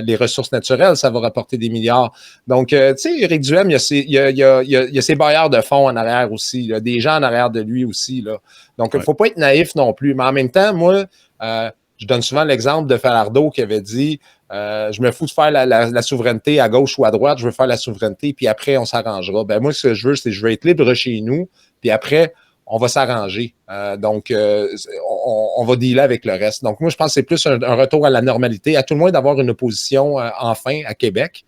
Les ressources naturelles, ça va rapporter des milliards. Donc, tu sais, Éric Duhem, il y a ses bailleurs de fonds en arrière aussi. Il y a des gens en arrière de lui aussi. Là. Donc, il ne faut pas être naïf non plus. Mais en même temps, moi, je donne souvent l'exemple de Falardeau qui avait dit je me fous de faire la souveraineté à gauche ou à droite, je veux faire la souveraineté, puis après, on s'arrangera. Ben moi, ce que je veux, c'est que je veux être libre chez nous, puis après, on va s'arranger. Donc, on va dealer avec le reste. Donc, moi, je pense que c'est plus un retour à la normalité, à tout le moins d'avoir une opposition enfin à Québec.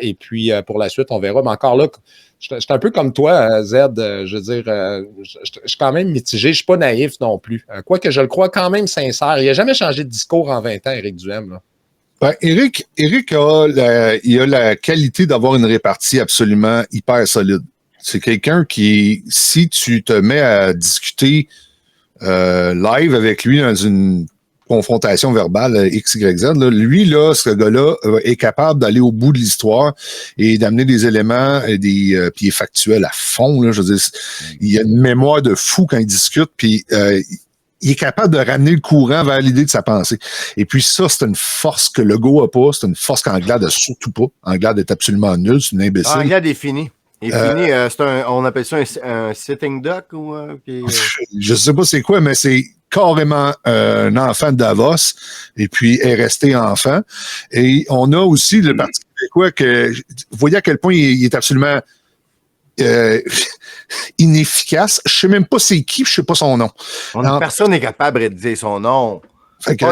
Et puis, pour la suite, on verra. Mais encore là, je suis un peu comme toi, Z. Je veux dire, je suis quand même mitigé. Je ne suis pas naïf non plus. Quoique je le crois quand même sincère. Il n'a jamais changé de discours en 20 ans, Éric Duhem. Là. Ben, Éric a la qualité d'avoir une répartie absolument hyper solide. C'est quelqu'un qui, si tu te mets à discuter live avec lui dans une confrontation verbale XYZ, là, lui, là, ce gars-là est capable d'aller au bout de l'histoire et d'amener des éléments et puis il est factuel à fond. Là, je veux dire, il a une mémoire de fou quand il discute, puis il est capable de ramener le courant vers l'idée de sa pensée. Et puis ça, c'est une force que Legault n'a pas, c'est une force qu'Anglade n'a surtout pas. Anglade est absolument nul, c'est une imbécile. Anglade est fini. On appelle ça un sitting duck ou je sais pas c'est quoi, mais c'est carrément un enfant de Davos et puis est resté enfant. Et on a aussi le Parti québécois que vous voyez à quel point il est absolument inefficace. Je sais même pas c'est qui, je sais pas son nom. Personne n'est capable de dire son nom. Fait que,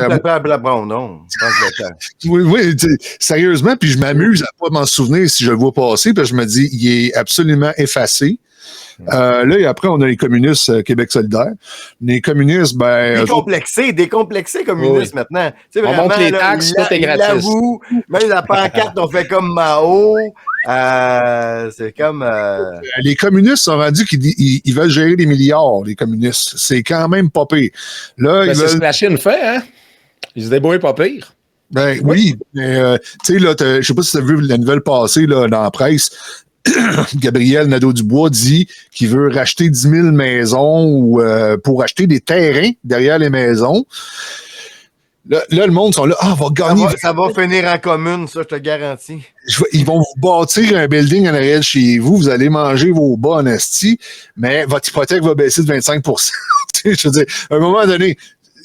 non. oui, sérieusement, puis je m'amuse à pas m'en souvenir si je le vois passer, parce que je me dis, il est absolument effacé. Là, et après, on a les communistes Québec solidaire. Les communistes, décomplexés communistes maintenant. Tu sais, on monte les taxes, tout est gratis. Même la pancarte, on fait comme Mao. C'est comme... Les communistes sont rendus qu'ils veulent gérer des milliards, les communistes. C'est quand même pas pire. Là, c'est ce que la Chine fait, hein? Ils se débrouillent pas pire. Ben oui, mais tu sais, là, je sais pas si tu as vu la nouvelle passer là, dans la presse. Gabriel Nadeau-Dubois dit qu'il veut racheter 10 000 maisons ou pour acheter des terrains derrière les maisons. Là, le monde sont là, on va gagner. Ça va finir en commune, ça, je te garantis. Ils vont vous bâtir un building en arrière de chez vous, vous allez manger vos bas en esti, mais votre hypothèque va baisser de 25 Je veux dire, à un moment donné,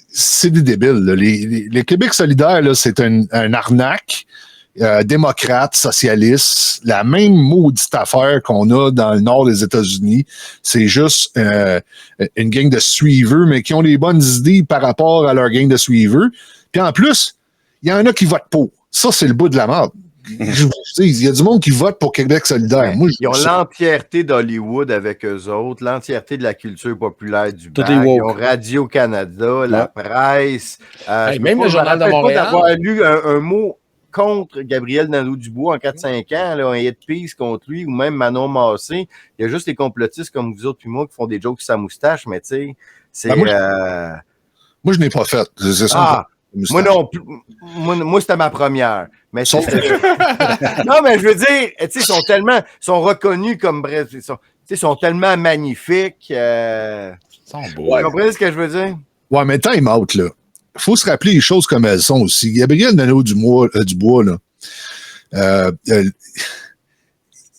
c'est des débiles. Là. Les Québec solidaire, là, c'est un arnaque. Démocrate, socialiste, la même maudite affaire qu'on a dans le nord des États-Unis. C'est juste une gang de suiveurs, mais qui ont des bonnes idées par rapport à leur gang de suiveurs. Puis en plus, il y en a qui votent pour. Ça, c'est le bout de la merde. Il y a du monde qui vote pour Québec solidaire. Moi, ils ont l'entièreté d'Hollywood avec eux autres, l'entièreté de la culture populaire du bac. Ils ont Radio-Canada, la presse. Même le Journal de Montréal. D'avoir lu un mot contre Gabriel Nadeau-Dubois en 4-5 ans, là, un hit piece contre lui, ou même Manon Massé. Il y a juste les complotistes comme vous autres puis moi qui font des jokes sur sa moustache, mais tu sais, c'est... moi, je n'ai pas fait. C'est ça. Moi non plus. Moi, c'était ma première. Mais non, mais je veux dire, tu sais, ils sont reconnus comme bref. Ils sont tellement magnifiques. Ils sont beaux. Vous comprenez ce que je veux dire? Ouais, mais time out, là. Il faut se rappeler les choses comme elles sont aussi. Gabriel Nadeau-Dubois, là,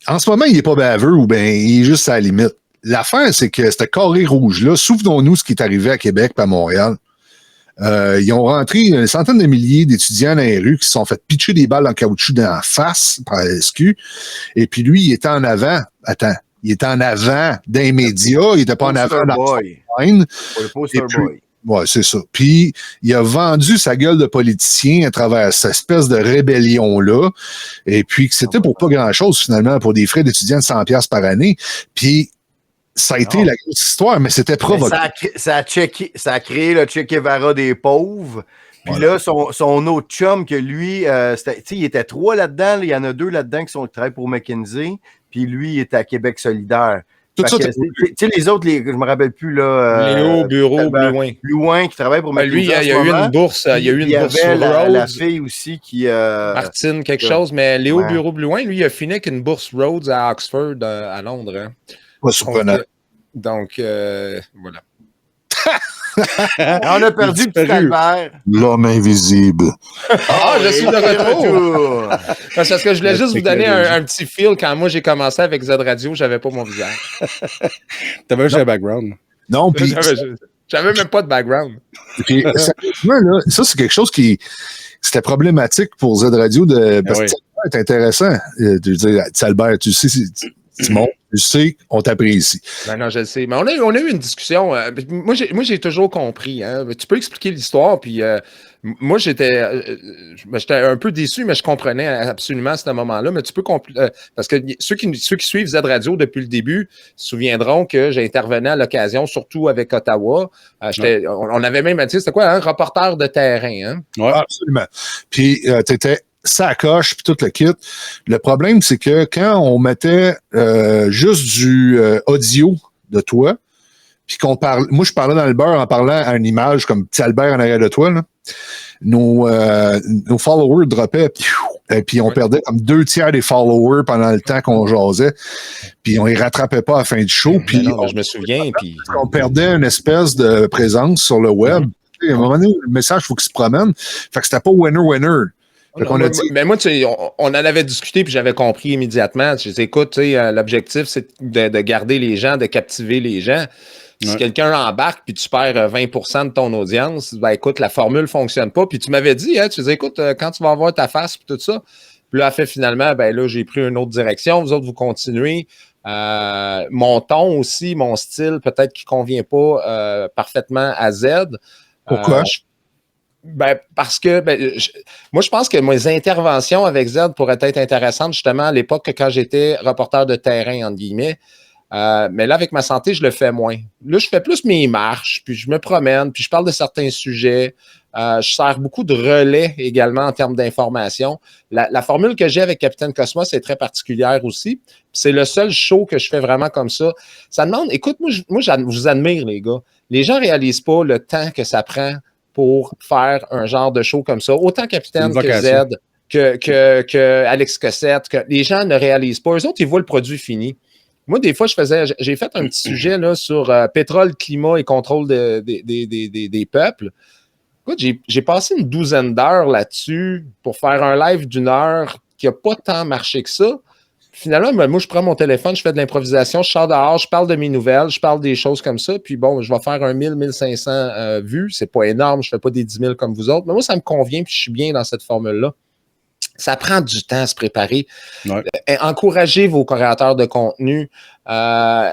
en ce moment, il n'est pas baveux ou bien il est juste à la limite. L'affaire, c'est que ce carré rouge-là, souvenons-nous ce qui est arrivé à Québec et à Montréal. Ils ont rentré une centaine de milliers d'étudiants dans les rues qui se sont fait pitcher des balles en caoutchouc dans la face par la SQ. Et puis lui, il était en avant. Attends. Il était en avant d'un média. Il n'était pas en avant dans la scène. Ouais, c'est ça. Puis, il a vendu sa gueule de politicien à travers cette espèce de rébellion-là. Et puis, que c'était pour pas grand-chose, finalement, pour des frais d'étudiants de 100$ par année. Puis, ça a été la grosse histoire, mais c'était provoquant. Ça a créé le Che Guevara des pauvres. Puis là, son autre chum, que lui, il était 3 là-dedans. Là, il y en a 2 là-dedans qui travaillent pour McKinsey. Puis lui, il était à Québec solidaire. Tu sais, les autres, je me rappelle plus, là. Léo Bureau, Blouin, qui travaille pour McKinsey. Lui, il y a eu une bourse. Il y a eu une bourse Rhodes. La fille aussi qui. Martine, quelque chose, mais Léo Bureau Blouin, lui, il a fini avec une bourse Rhodes à Oxford, à Londres. Hein. Pas surprenant. Donc, voilà. On a perdu petit Albert. L'homme invisible. Je suis de retour. Parce que je voulais juste vous donner un petit feel. Quand moi, j'ai commencé avec Z Radio, j'avais pas mon visage. T'avais juste un background. Non, puis... J'avais même pas de background. Puis, sérieusement, là, ça, c'est quelque chose qui... C'était problématique pour Z Radio parce que c'est intéressant. Je veux dire, Albert, tu sais... Simon, tu sais, on t'apprécie. Non, je le sais. Mais on a eu une discussion. Moi, j'ai toujours compris. Hein. Tu peux expliquer l'histoire, puis moi, j'étais un peu déçu, mais je comprenais absolument à ce moment-là. Mais tu peux parce que ceux qui suivent Z Radio depuis le début se souviendront que j'ai intervenu à l'occasion, surtout avec Ottawa. On avait même dit, c'était quoi, un reporter de terrain. Hein? Ouais. Absolument. Puis, t'étais ça coche puis tout le kit. Le problème, c'est que quand on mettait juste du audio de toi, puis qu'on parle, moi je parlais dans le beurre en parlant à une image comme petit Albert en arrière de toi, là, nos followers droppaient, et puis on perdait comme 2/3 des followers pendant le temps qu'on jasait, puis on les rattrapait pas à la fin du show. Puis je me souviens. Puis on perdait une espèce de présence sur le web. À un moment donné, le message, il faut qu'il se promène. Fait que c'était pas winner-winner. Mais moi, on en avait discuté puis j'avais compris immédiatement. Je dis, écoute, l'objectif, c'est de garder les gens, de captiver les gens. Si quelqu'un embarque puis tu perds 20% de ton audience, ben écoute, la formule fonctionne pas. Puis tu m'avais dit, hein, tu disais, écoute, quand tu vas avoir ta face puis tout ça, puis là, finalement, ben là, j'ai pris une autre direction. Vous autres, vous continuez. Mon ton aussi, mon style, peut-être qui convient pas parfaitement à Z. Pourquoi? Parce que moi, je pense que mes interventions avec Z pourraient être intéressantes justement à l'époque quand j'étais reporter de terrain, entre guillemets. Mais là, avec ma santé, je le fais moins. Là, je fais plus mes marches, puis je me promène, puis je parle de certains sujets. Je sers beaucoup de relais également en termes d'information. La formule que j'ai avec Capitaine Cosmos est très particulière aussi. C'est le seul show que je fais vraiment comme ça. Ça demande, écoute, moi je vous admire, les gars. Les gens réalisent pas le temps que ça prend pour faire un genre de show comme ça. Autant Capitaine que Z, que Alex Cossette, que les gens ne réalisent pas. Eux autres, ils voient le produit fini. Moi, des fois, j'ai fait un petit sujet là, sur pétrole, climat et contrôle des peuples. Écoute, j'ai passé une douzaine d'heures là-dessus pour faire un live d'1 heure qui n'a pas tant marché que ça. Finalement, moi, je prends mon téléphone, je fais de l'improvisation, je sors dehors, je parle de mes nouvelles, je parle des choses comme ça, puis bon, je vais faire 1500 vues. C'est pas énorme, je fais pas des 10 000 comme vous autres, mais moi, ça me convient, puis je suis bien dans cette formule-là. Ça prend du temps à se préparer. Ouais. Encouragez vos créateurs de contenu par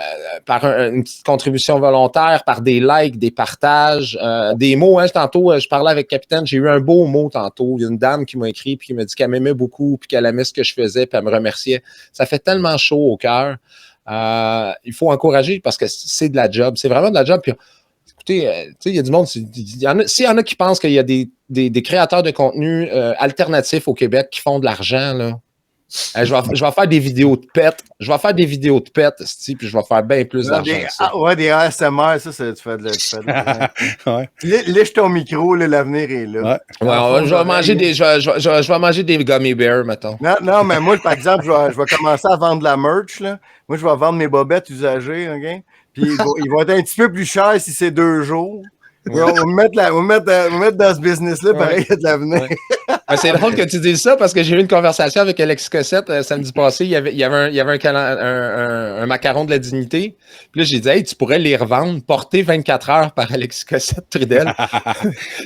une petite contribution volontaire, par des likes, des partages, des mots. Tantôt, je parlais avec Capitaine, j'ai eu un beau mot tantôt. Il y a une dame qui m'a écrit puis qui m'a dit qu'elle m'aimait beaucoup puis qu'elle aimait ce que je faisais puis elle me remerciait. Ça fait tellement chaud au cœur. Il faut encourager parce que c'est de la job. C'est vraiment de la job. Puis, écoutez, il y a du monde. S'il y en a qui pensent qu'il y a des créateurs de contenu alternatifs au Québec qui font de l'argent, là. Je vais faire des vidéos de pète. Je vais faire des vidéos de pète, puis je vais faire bien plus d'argent que ça. Des ASMR, ça, tu fais de ouais. Lèche ton micro, là, l'avenir est là. Ouais, je vais manger des gummy bears, mettons. Non, mais moi, par exemple, je vais commencer à vendre de la merch, là. Moi, je vais vendre mes bobettes usagées, OK? Puis ils vont être un petit peu plus chers si c'est 2 jours. On va mettre dans ce business-là, pareil, il y a de l'avenir. Ouais. C'est drôle que tu dises ça parce que j'ai eu une conversation avec Alex Cossette samedi passé. Il y avait un macaron de la dignité. Puis là, j'ai dit, hey, tu pourrais les revendre, portés 24 heures par Alex Cossette Trudel.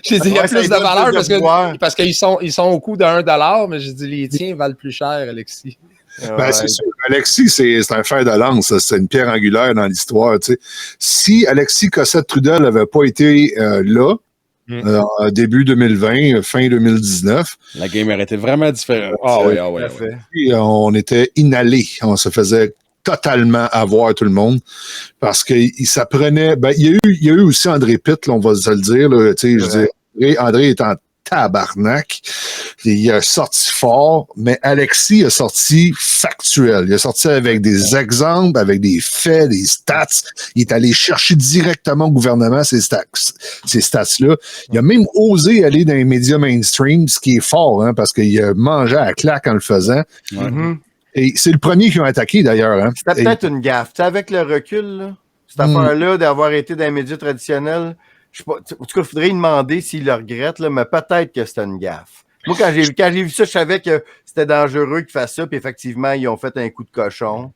J'ai dit, il y a plus de valeur parce qu'ils sont au coût de $1, mais j'ai dit, les tiens valent plus cher, Alexis. C'est sûr. Alexis, c'est un fer de lance. C'est une pierre angulaire dans l'histoire. Tu sais. Si Alexis Cossette-Trudel n'avait pas été là, début 2020, fin 2019... La game aurait été vraiment différente. On était inhalés. On se faisait totalement avoir tout le monde parce que ça prenait... il y a eu aussi André Pitt, là, on va se le dire. Là, tu sais, je dis, André est en tabarnak. Il a sorti fort, mais Alexis a sorti factuel. Il a sorti avec des exemples, avec des faits, des stats. Il est allé chercher directement au gouvernement ces stats-là. Il a même osé aller dans les médias mainstream, ce qui est fort, hein, parce qu'il a mangé à la claque en le faisant. Mm-hmm. Et c'est le premier qui a attaqué, d'ailleurs. Hein. C'était peut-être une gaffe. T'sais, avec le recul, là, cette affaire-là d'avoir été dans les médias traditionnels, en tout cas, il faudrait lui demander s'il le regrette, là, mais peut-être que c'était une gaffe. Moi, quand j'ai vu ça, je savais que c'était dangereux qu'ils fassent ça, puis effectivement, ils ont fait un coup de cochon.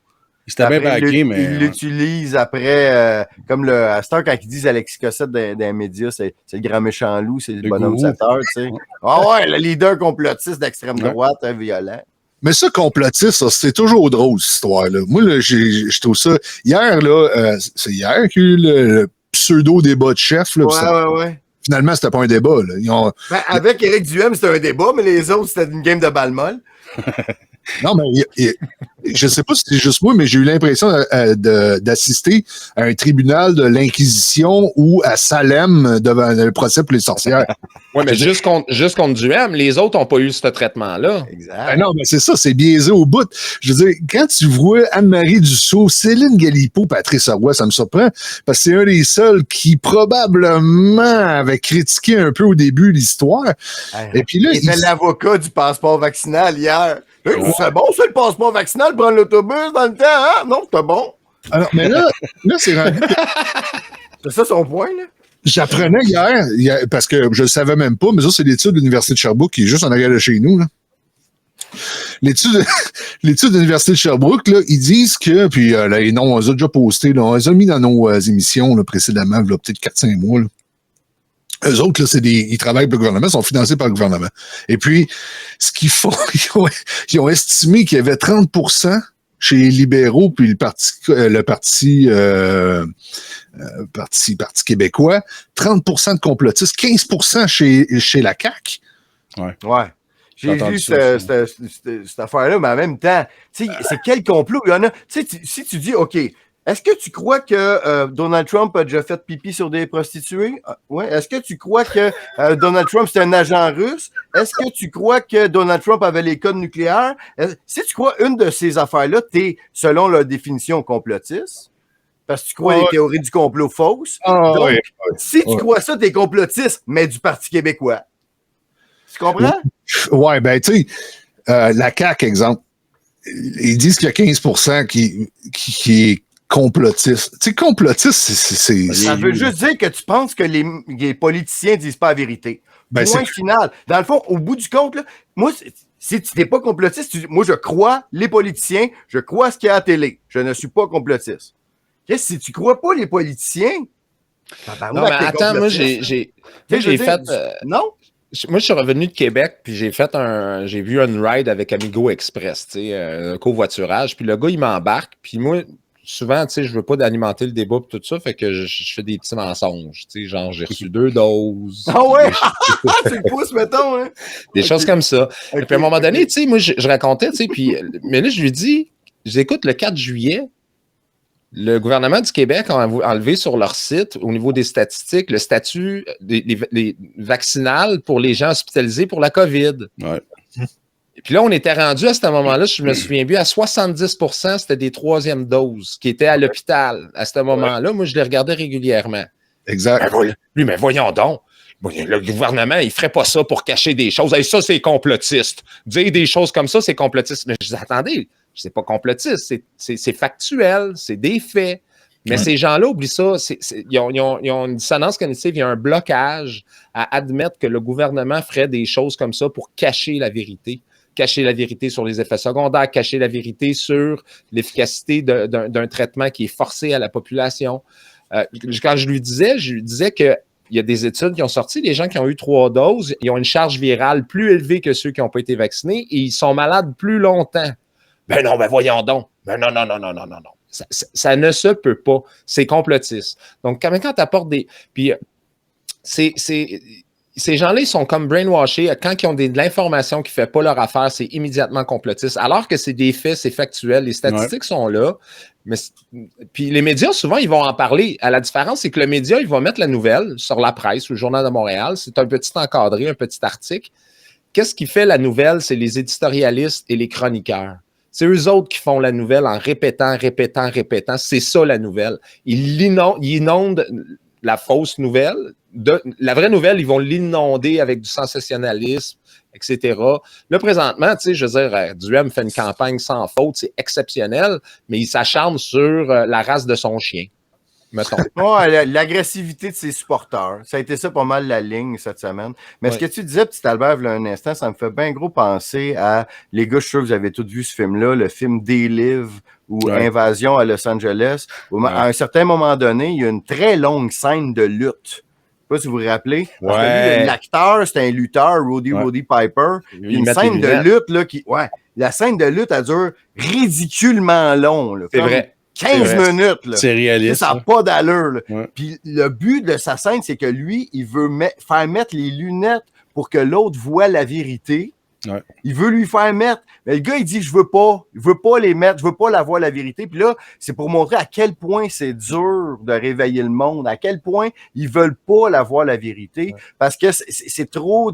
C'était bien baqué, mais... Ils l'utilisent après, comme à cette heure, quand ils disent Alexis Cossette dans les médias, c'est le grand méchant loup, c'est le bonhomme 7 heures, tu sais. Ah ouais, le leader complotiste d'extrême droite, violent. Mais ça, complotiste, c'est toujours drôle, cette histoire-là. Moi, là, je trouve ça... Hier, là, c'est hier qu'il y a eu le pseudo-débat de chef. Là, ouais. Finalement, c'était pas un débat. Là. Avec Éric Duhem, c'était un débat, mais les autres, c'était une game de balle molle. Non, mais je sais pas si c'est juste moi, mais j'ai eu l'impression d'assister à un tribunal de l'Inquisition ou à Salem devant le procès pour les sorcières. Oui, mais juste contre Duhem, les autres n'ont pas eu ce traitement-là. Exact. Non, mais c'est ça, c'est biaisé au bout. Je veux dire, quand tu vois Anne-Marie Dussault, Céline Galipo, Patrice Roy, ça me surprend, parce que c'est un des seuls qui probablement avait critiqué un peu au début l'histoire. Et puis là, il était l'avocat du passeport vaccinal hier. C'est bon, ça, le passeport vaccinal, prendre l'autobus dans le temps, hein? Non, c'était bon. Alors, mais là c'est rendu... C'est ça son point, là? J'apprenais hier, parce que je le savais même pas, mais ça, c'est l'étude de l'Université de Sherbrooke qui est juste en arrière de chez nous, là. L'étude de l'Université de Sherbrooke, là, ils disent que, puis les noms, on les a déjà postés, là, on les a mis dans nos émissions là, précédemment, là, peut-être 4-5 mois, là. Eux autres, là, ils travaillent pour le gouvernement, sont financés par le gouvernement. Et puis, ce qu'ils font, ils ont estimé qu'il y avait 30% chez les libéraux puis le parti québécois, 30% de complotistes, 15% chez la CAQ. Ouais. J'ai vu cette affaire-là, mais en même temps, tu sais, c'est quel complot? Il y en a. Tu sais, si tu dis, OK, est-ce que tu crois que Donald Trump a déjà fait pipi sur des prostituées? Ouais. Est-ce que tu crois que Donald Trump, c'est un agent russe? Est-ce que tu crois que Donald Trump avait les codes nucléaires? Si tu crois une de ces affaires-là, t'es, selon leur définition, complotiste. Parce que tu crois les théories du complot fausses. Donc, si tu crois ça, t'es complotiste, mais du Parti québécois. Tu comprends? Ouais, ben, tu sais, la CAQ, exemple, ils disent qu'il y a 15% qui est complotiste. Tu sais, complotiste, c'est... Ça veut juste dire que tu penses que les politiciens disent pas la vérité. Ben, Point final. Dans le fond, au bout du compte, là, moi, si tu n'es pas complotiste, moi, je crois les politiciens, je crois ce qu'il y a à la télé. Je ne suis pas complotiste. Si tu crois pas les politiciens... Non, mais attends, moi, j'ai fait... Non? Moi, je suis revenu de Québec, puis j'ai vu un ride avec Amigo Express, tu sais, un covoiturage, puis le gars, il m'embarque, puis moi, souvent, tu sais, je veux pas d'alimenter le débat et tout ça, fait que je fais des petits mensonges, tu sais, genre, j'ai reçu 2 doses. Ah ouais? Tu le pousses, mettons, hein? Des choses comme ça. Et puis, à un moment donné, tu sais, moi, je racontais, tu sais, puis, mais là, je lui dis, j'écoute le 4 juillet, le gouvernement du Québec a enlevé sur leur site, au niveau des statistiques, le statut des vaccinal pour les gens hospitalisés pour la COVID. Ouais. Et puis là, on était rendu à ce moment-là, je me souviens bien, à 70%, c'était des 3e doses qui étaient à l'hôpital. À ce moment-là, moi, je les regardais régulièrement. Exact. Mais voyons donc. Le gouvernement, il ferait pas ça pour cacher des choses. Hey, ça, c'est complotiste. Dire des choses comme ça, c'est complotiste. Mais je dis, attendez, c'est pas complotiste, c'est factuel, c'est des faits. Mais ces gens-là, oublient ça, ils ont une dissonance cognitive, il y a un blocage à admettre que le gouvernement ferait des choses comme ça pour cacher la vérité. Cacher la vérité sur les effets secondaires, cacher la vérité sur l'efficacité d'un traitement qui est forcé à la population. Quand je lui disais que il y a des études qui ont sorti, les gens qui ont eu 3 doses, ils ont une charge virale plus élevée que ceux qui n'ont pas été vaccinés et ils sont malades plus longtemps. Ben non, ben voyons donc. Ben non. Ça ne se peut pas. C'est complotiste. Donc, quand tu apportes des... Puis, ces gens-là, ils sont comme brainwashés. Quand ils ont de l'information qui ne fait pas leur affaire, c'est immédiatement complotiste. Alors que c'est des faits, c'est factuel. Les statistiques sont là. Mais, puis les médias, souvent, ils vont en parler. À la différence, c'est que le média, il va mettre la nouvelle sur la presse ou le Journal de Montréal. C'est un petit encadré, un petit article. Qu'est-ce qui fait la nouvelle? C'est les éditorialistes et les chroniqueurs. C'est eux autres qui font la nouvelle en répétant. C'est ça, la nouvelle. Ils inondent la fausse nouvelle. La vraie nouvelle, ils vont l'inonder avec du sensationnalisme, etc. Là, présentement, tu sais, je veux dire, Duhem fait une campagne sans faute, c'est exceptionnel, mais il s'acharne sur la race de son chien. Mettons. Ouais, l'agressivité de ses supporters. Ça a été ça pas mal la ligne cette semaine. Mais ce que tu disais, petit Albert, là, un instant, ça me fait bien gros penser à... Les gars, je suis sûr que vous avez tous vu ce film-là, le film Des-Live ou Invasion à Los Angeles. À un certain moment donné, il y a une très longue scène de lutte. Je sais pas si vous vous rappelez. L'acteur, c'est un lutteur, Roddy Piper. Une scène de lutte, là, la scène de lutte, elle dure ridiculement long. Là, c'est vrai. 15 minutes, là. C'est réaliste. Ça n'a pas d'allure, là. Ouais. Puis le but de sa scène, c'est que lui, il veut faire mettre les lunettes pour que l'autre voit la vérité. Ouais. Il veut lui faire mettre. Mais le gars, il dit, je veux pas les mettre, je veux pas la voir la vérité. Puis là, c'est pour montrer à quel point c'est dur de réveiller le monde, à quel point ils veulent pas la voir la vérité, parce que c'est trop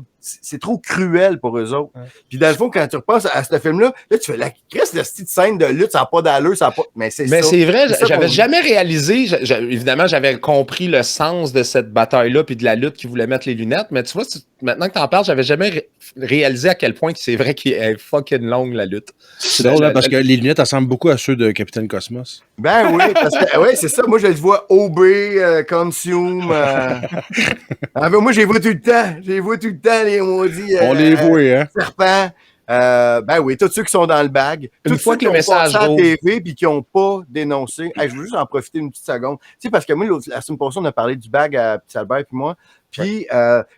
cruel pour eux autres. Ouais. Puis dans le fond, quand tu repenses à ce film-là, là, tu fais la petite scène de lutte, ça n'a pas d'allure, ça n'a pas... Mais c'est vrai, j'avais jamais réalisé, évidemment, j'avais compris le sens de cette bataille-là puis de la lutte qui voulait mettre les lunettes, mais tu vois, maintenant que tu en parles, j'avais jamais réalisé à quel point c'est vrai qu'il est fucking longue, la lutte. C'est drôle, parce que les lunettes ressemblent beaucoup à ceux de Capitaine Cosmos. Ben oui, parce que c'est ça. Moi, je les vois OB, Consume. Moi, je les vois tout le temps. Les maudits. On les voit, hein? Serpents. Ben oui, tous ceux qui sont dans le bag. Une fois que le message à la TV et qui n'ont pas dénoncé. Je veux juste en profiter une petite seconde. Tu sais, parce que moi, la semaine passée, on a parlé du bag à Petit Albert et moi. Puis,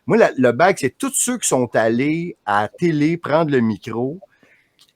moi, le bag, c'est tous ceux qui sont allés à la télé prendre le micro.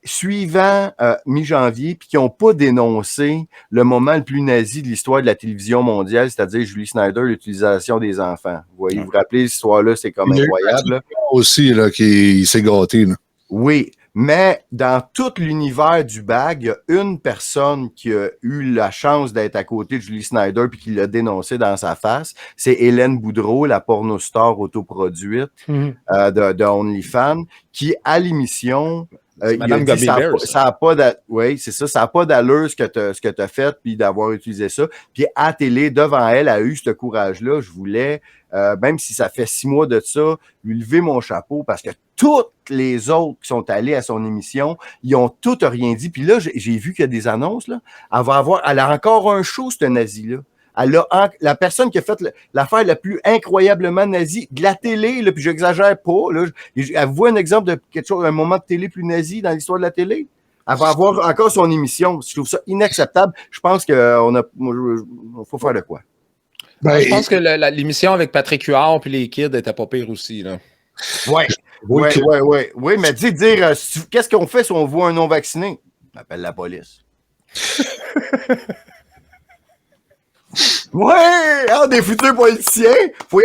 suivant mi-janvier, puis qui n'ont pas dénoncé le moment le plus nazi de l'histoire de la télévision mondiale, c'est-à-dire Julie Snyder, l'utilisation des enfants. Vous voyez, vous vous rappelez, cette histoire-là, c'est comme incroyable. Là. Aussi, là, qui s'est gâté. Là. Oui, mais dans tout l'univers du BAG, il y a une personne qui a eu la chance d'être à côté de Julie Snyder puis qui l'a dénoncé dans sa face. C'est Hélène Boudreau, la pornostar autoproduite de OnlyFans, qui, à l'émission, il a dit, ça a pas oui, c'est ça, ça n'a pas d'allure ce que t'as fait puis d'avoir utilisé ça. Puis à télé, devant elle, a eu ce courage-là. Je voulais, même si ça fait 6 mois de ça, lui lever mon chapeau parce que toutes les autres qui sont allés à son émission, ils ont toutes rien dit. Puis là, j'ai vu qu'il y a des annonces, là. Elle a encore un show, cette nazie-là. La personne qui a fait l'affaire la plus incroyablement nazie de la télé, là, puis j'exagère pas, là, elle voit un exemple de quelque chose, un moment de télé plus nazi dans l'histoire de la télé. Elle va avoir encore son émission. Je trouve ça inacceptable. Je pense qu'il faut faire de quoi. Ben, je pense que l'émission avec Patrick Huard puis les kids était pas pire aussi, là. Oui, mais dire qu'est-ce qu'on fait si on voit un non-vacciné? On appelle la police. Ouais! Des futurs politiciens!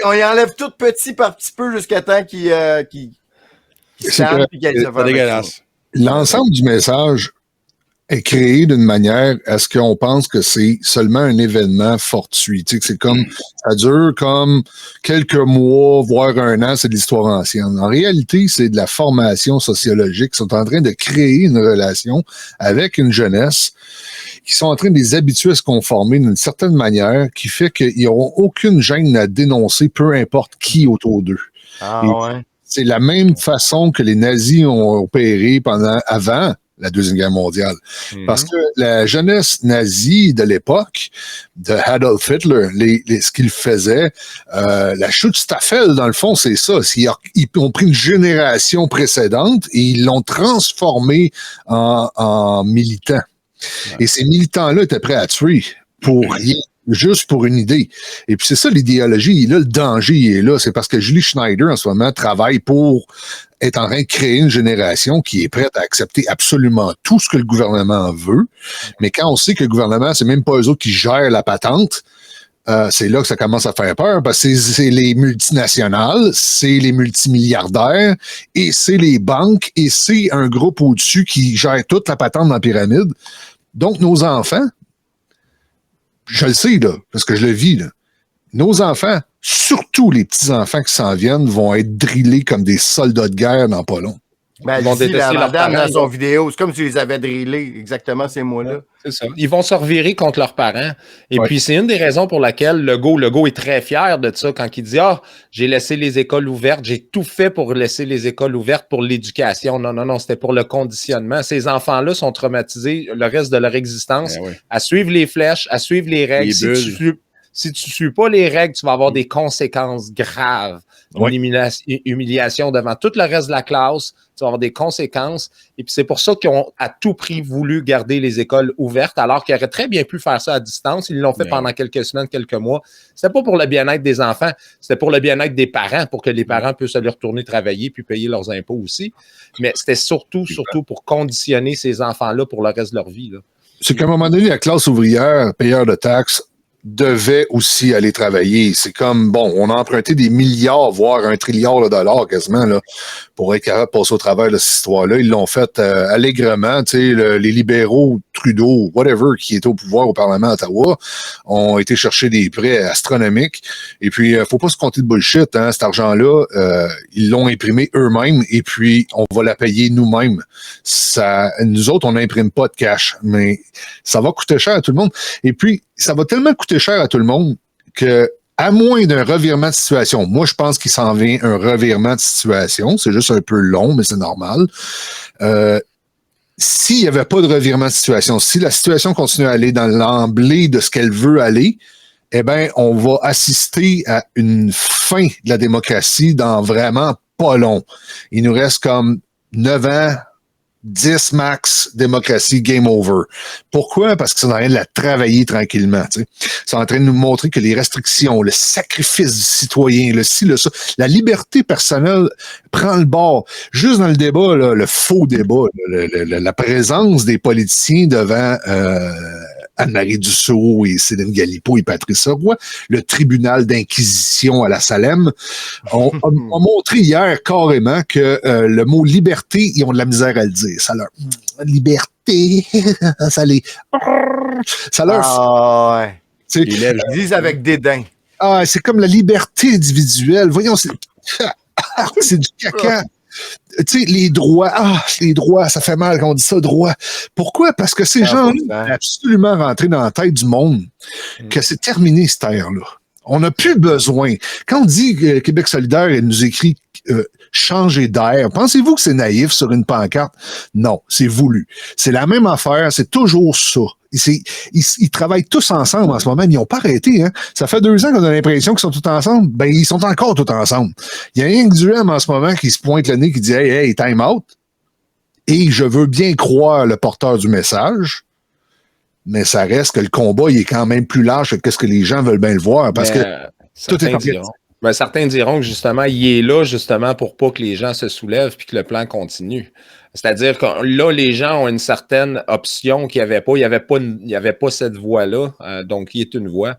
On y enlève tout petit par petit peu jusqu'à temps qu'ils savent et qu'ils se fassent dégueulasse. L'ensemble du message est créé d'une manière à ce qu'on pense que c'est seulement un événement fortuit. Tu sais, que c'est comme, ça dure comme quelques mois, voire un an, c'est de l'histoire ancienne. En réalité, c'est de la formation sociologique. Ils sont en train de créer une relation avec une jeunesse qui sont en train de les habituer à se conformer d'une certaine manière qui fait qu'ils n'auront aucune gêne à dénoncer peu importe qui autour d'eux. Ouais. C'est la même façon que les nazis ont opéré avant la Deuxième Guerre mondiale. Parce que la jeunesse nazie de l'époque, de Adolf Hitler, ce qu'il faisait, la Schutzstaffel, dans le fond, c'est ça. Ils ont pris une génération précédente et ils l'ont transformé en militants. Et ces militants-là étaient prêts à tuer pour rien, juste pour une idée. Et puis c'est ça l'idéologie. Là, le danger il est là. C'est parce que Julie Schneider, en ce moment, travaille pour être en train de créer une génération qui est prête à accepter absolument tout ce que le gouvernement veut. Mais quand on sait que le gouvernement, c'est même pas eux autres qui gèrent la patente, c'est là que ça commence à faire peur, parce que c'est les multinationales, c'est les multimilliardaires, et c'est les banques, et c'est un groupe au-dessus qui gère toute la patente dans la pyramide. Donc, nos enfants, je le sais, là, parce que je le vis, là, nos enfants, surtout les petits-enfants qui s'en viennent, vont être drillés comme des soldats de guerre dans pas long. Ben, ils vont détester la madame dans son vidéo. C'est comme si tu les avais drillés, exactement ces mots-là. C'est ça. Ils vont se revirer contre leurs parents. Et puis, c'est une des raisons pour laquelle Legault est très fier de ça quand il dit « Ah, j'ai laissé les écoles ouvertes, j'ai tout fait pour laisser les écoles ouvertes pour l'éducation. » Non, c'était pour le conditionnement. Ces enfants-là sont traumatisés le reste de leur existence à suivre les flèches, à suivre les règles. Si tu ne suis pas les règles, tu vas avoir des conséquences graves. Une humiliation devant tout le reste de la classe. Tu vas avoir des conséquences. Et puis, c'est pour ça qu'ils ont à tout prix voulu garder les écoles ouvertes, alors qu'ils auraient très bien pu faire ça à distance. Ils l'ont fait pendant quelques semaines, quelques mois. C'était pas pour le bien-être des enfants. C'était pour le bien-être des parents, pour que les parents puissent aller retourner travailler puis payer leurs impôts aussi. Mais c'était surtout pour conditionner ces enfants-là pour le reste de leur vie, là. C'est qu'à un moment donné, la classe ouvrière, payeur de taxes, devait aussi aller travailler. C'est comme, bon, on a emprunté des milliards, voire $1 trillion quasiment, là, pour être capable de passer au travers de cette histoire-là. Ils l'ont fait allègrement. Tu sais, les libéraux, Trudeau, whatever, qui est au pouvoir au Parlement à Ottawa, ont été chercher des prêts astronomiques. Et puis, faut pas se compter de bullshit, hein. Cet argent-là, ils l'ont imprimé eux-mêmes et puis on va la payer nous-mêmes. Nous autres, on n'imprime pas de cash, mais ça va coûter cher à tout le monde. Et puis, ça va tellement coûter cher à tout le monde que, à moins d'un revirement de situation, moi, je pense qu'il s'en vient un revirement de situation. C'est juste un peu long, mais c'est normal. S'il n'y avait pas de revirement de situation, si la situation continue à aller dans l'emblée de ce qu'elle veut aller, eh bien, on va assister à une fin de la démocratie dans vraiment pas long. Il nous reste comme 9 ans, 10 max, démocratie, game over. Pourquoi? Parce qu'ils sont en train de la travailler tranquillement. Ils sont en train de nous montrer que les restrictions, le sacrifice du citoyen, le ci, le ça, la liberté personnelle prend le bord. Juste dans le débat, là, le faux débat, la présence des politiciens devant Anne-Marie Dussault et Céline Galipo et Patrice Roy, le tribunal d'inquisition à la Salem, ont montré hier carrément que le mot liberté, ils ont de la misère à le dire. Ça leur liberté, ça leur ouais. Ils disent avec dédain. Ah, c'est comme la liberté individuelle. Voyons, c'est du caca. Tu sais, les droits, ça fait mal quand on dit ça, droits. Pourquoi? Parce que ces gens-là sont absolument rentrés dans la tête du monde que c'est terminé, cette ère-là. On n'a plus besoin. Quand on dit que Québec solidaire, elle nous écrit changer d'air, pensez-vous que c'est naïf sur une pancarte? Non, c'est voulu. C'est la même affaire, c'est toujours ça. Ils travaillent tous ensemble en ce moment, mais ils n'ont pas arrêté. Hein? Ça fait 2 ans qu'on a l'impression qu'ils sont tous ensemble. Ben, ils sont encore tous ensemble. Il y a rien que Duhem en ce moment qui se pointe le nez, qui dit « Hey, time out ». Et je veux bien croire le porteur du message, mais ça reste que le combat, il est quand même plus large que ce que les gens veulent bien le voir, parce que tout est en fait. Certains diront que justement, il est là justement pour pas que les gens se soulèvent puis que le plan continue. C'est-à-dire que là, les gens ont une certaine option qu'il n'y avait pas. Il n'y avait pas cette voie-là. Donc, il est une voie.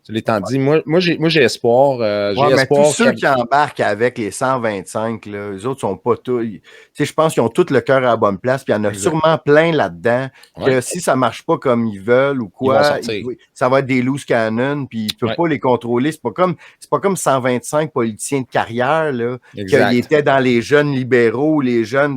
L'étant dit, moi j'ai espoir. J'ai espoir tous ceux qui embarquent avec les 125, là, les autres sont pas tous. Je pense qu'ils ont tous le cœur à la bonne place. Puis il y en a sûrement plein là-dedans que si ça marche pas comme ils veulent ou quoi, ça va être des loose cannons. Puis ils ne peuvent pas les contrôler. C'est pas comme 125 politiciens de carrière là, qui étaient dans les jeunes libéraux, les jeunes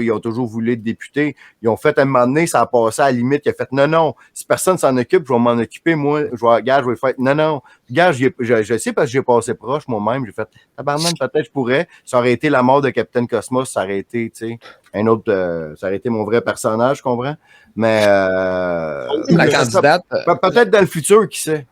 ils ont toujours voulu être députés. Ils ont fait un moment donné, ça a passé à la limite. Il a fait non, si personne s'en occupe, je vais m'en occuper, moi. Je vais le faire. Non. Regarde, je sais parce que j'ai passé proche moi-même. J'ai fait, tabarnak, peut-être je pourrais. Ça aurait été la mort de Capitaine Cosmos. Ça aurait été, tu sais, un autre, ça aurait été mon vrai personnage, je comprends. Mais, la candidate. Peut-être dans le futur, qui sait.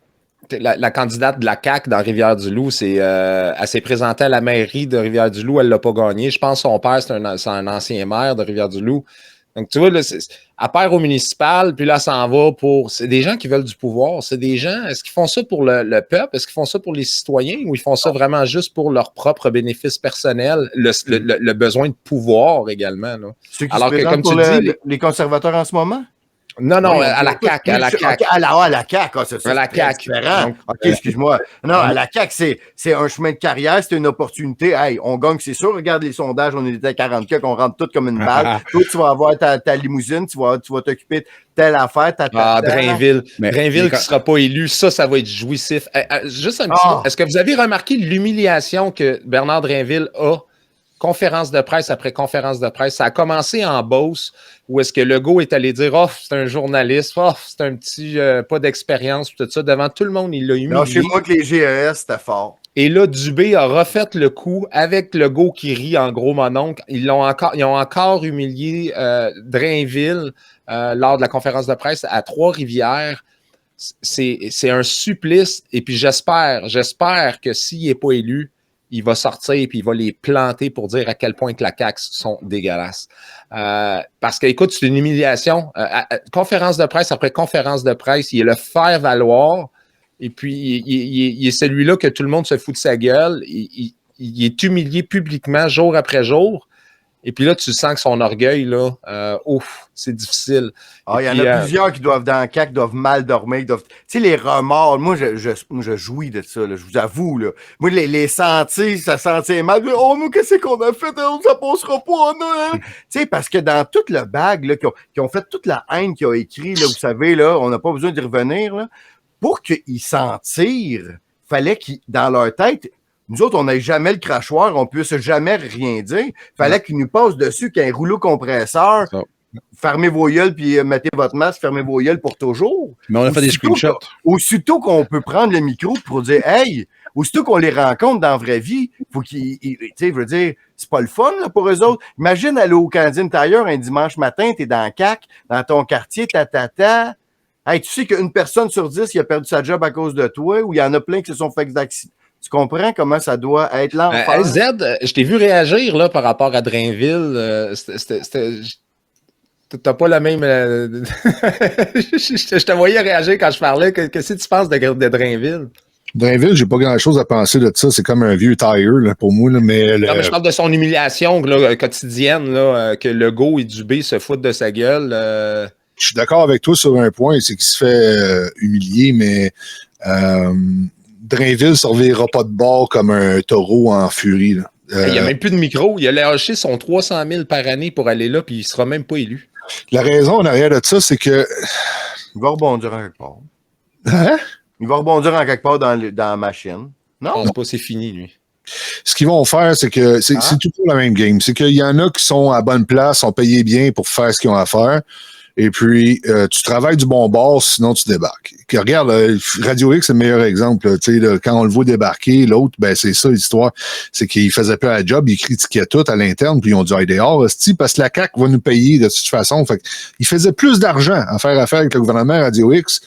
La candidate de la CAQ dans Rivière-du-Loup, elle s'est présentée à la mairie de Rivière-du-Loup. Elle l'a pas gagné. Je pense que son père, c'est un ancien maire de Rivière-du-Loup. Donc, tu vois, là, elle perd au municipal, puis là, ça s'en va pour... C'est des gens qui veulent du pouvoir. C'est des gens... Est-ce qu'ils font ça pour le peuple? Est-ce qu'ils font ça pour les citoyens? Ou ils font ça vraiment juste pour leur propre bénéfice personnel? Le besoin de pouvoir également, là. Ceux qui alors se que, comme tu dis... Les conservateurs en ce moment? Non, à la CAQ, à la CAQ. À la CAQ, c'est à la CAQ. Différent. Donc, OK, excuse-moi. Non, à la CAQ, c'est un chemin de carrière, c'est une opportunité. Hey, on gagne, c'est sûr. Regarde les sondages, on était à 40 cas, qu'on rentre tout comme une balle. Toi, tu vas avoir ta limousine, tu vas t'occuper de telle affaire. Drainville. Drainville qui ne sera pas élu, ça va être jouissif. Juste un petit mot. Est-ce que vous avez remarqué l'humiliation que Bernard Drainville a? Conférence de presse après conférence de presse. Ça a commencé en Beauce, où est-ce que Legault est allé dire « Oh, c'est un journaliste, oh, c'est un petit pas d'expérience, tout ça. » Devant tout le monde, il l'a humilié. Non, chez moi que les GES, c'était fort. Et là, Dubé a refait le coup avec Legault qui rit en gros mononcle. Ils ont encore humilié Drainville lors de la conférence de presse à Trois-Rivières. C'est un supplice. Et puis j'espère que s'il n'est pas élu, il va sortir et puis il va les planter pour dire à quel point que la CAQ sont dégueulasses. Parce que, écoute, c'est une humiliation. Conférence de presse après conférence de presse, il est le faire valoir. Et puis, il est celui-là que tout le monde se fout de sa gueule. Il est humilié publiquement, jour après jour. Et puis là, tu sens que son orgueil, là, c'est difficile. Il y en a plusieurs qui doivent, dans le CAQ, doivent mal dormir. Tu sais, les remords, moi, je jouis de ça, là, je vous avoue. Là. Moi, les sentir, ça sentait mal. Oh, nous, qu'est-ce qu'on a fait? Ça passera pas, non? Tu sais, parce que dans toute le bag, là, qui ont fait toute la haine qu'ils ont écrit, là, vous savez, là, on n'a pas besoin d'y revenir, là. Pour qu'ils s'en tirent, fallait qu'ils, dans leur tête, nous autres, on n'a jamais le crachoir, on ne puisse jamais rien dire. Fallait qu'ils nous passent dessus qu'un rouleau compresseur. Fermez vos gueules puis mettez votre masque, fermez vos gueules pour toujours. Mais on a fait des screenshots. Aussitôt qu'on peut prendre le micro pour dire hey, aussitôt qu'on les rencontre dans la vraie vie, faut qu'ils, tu sais, je veux dire, c'est pas le fun là, pour eux autres. Imagine aller au Canadian Tire un dimanche matin, t'es dans le CAQ, dans ton quartier, Hey, tu sais qu'une personne sur 10 qui a perdu sa job à cause de toi, ou il y en a plein qui se sont fait d'accidents. Tu comprends comment ça doit être l'enfer? Z, je t'ai vu réagir là, par rapport à Drainville. t'as pas la même... je te voyais réagir quand je parlais. Qu'est-ce que tu penses de Drainville? Drainville, j'ai pas grand-chose à penser de ça. C'est comme un vieux tire là, pour moi. Là, mais non, mais je parle de son humiliation là, quotidienne, là, que Legault et Dubé se foutent de sa gueule. Je suis d'accord avec toi sur un point, c'est qu'il se fait humilier, mais Drainville ne surveillera pas de bord comme un taureau en furie. Là. Il n'y a même plus de micro. Il a lâché son 300 000 par année pour aller là, puis il ne sera même pas élu. La raison en arrière de ça, c'est que... Il va rebondir en quelque part. Hein? Il va rebondir en quelque part dans la machine. Non? Je pense pas, c'est fini, lui. Ce qu'ils vont faire, c'est que c'est toujours la même game. C'est qu'il y en a qui sont à bonne place, sont payés bien pour faire ce qu'ils ont à faire. Et puis, tu travailles du bon bord, sinon tu débarques. Regarde, Radio X, c'est le meilleur exemple. Là, quand on le voit débarquer, l'autre, ben c'est ça l'histoire. C'est qu'il faisait pas la job, il critiquait tout à l'interne, puis ils ont dit « Hey, dehors, parce que la CAQ va nous payer de toute façon. » Fait il faisait plus d'argent à faire affaire avec le gouvernement Radio X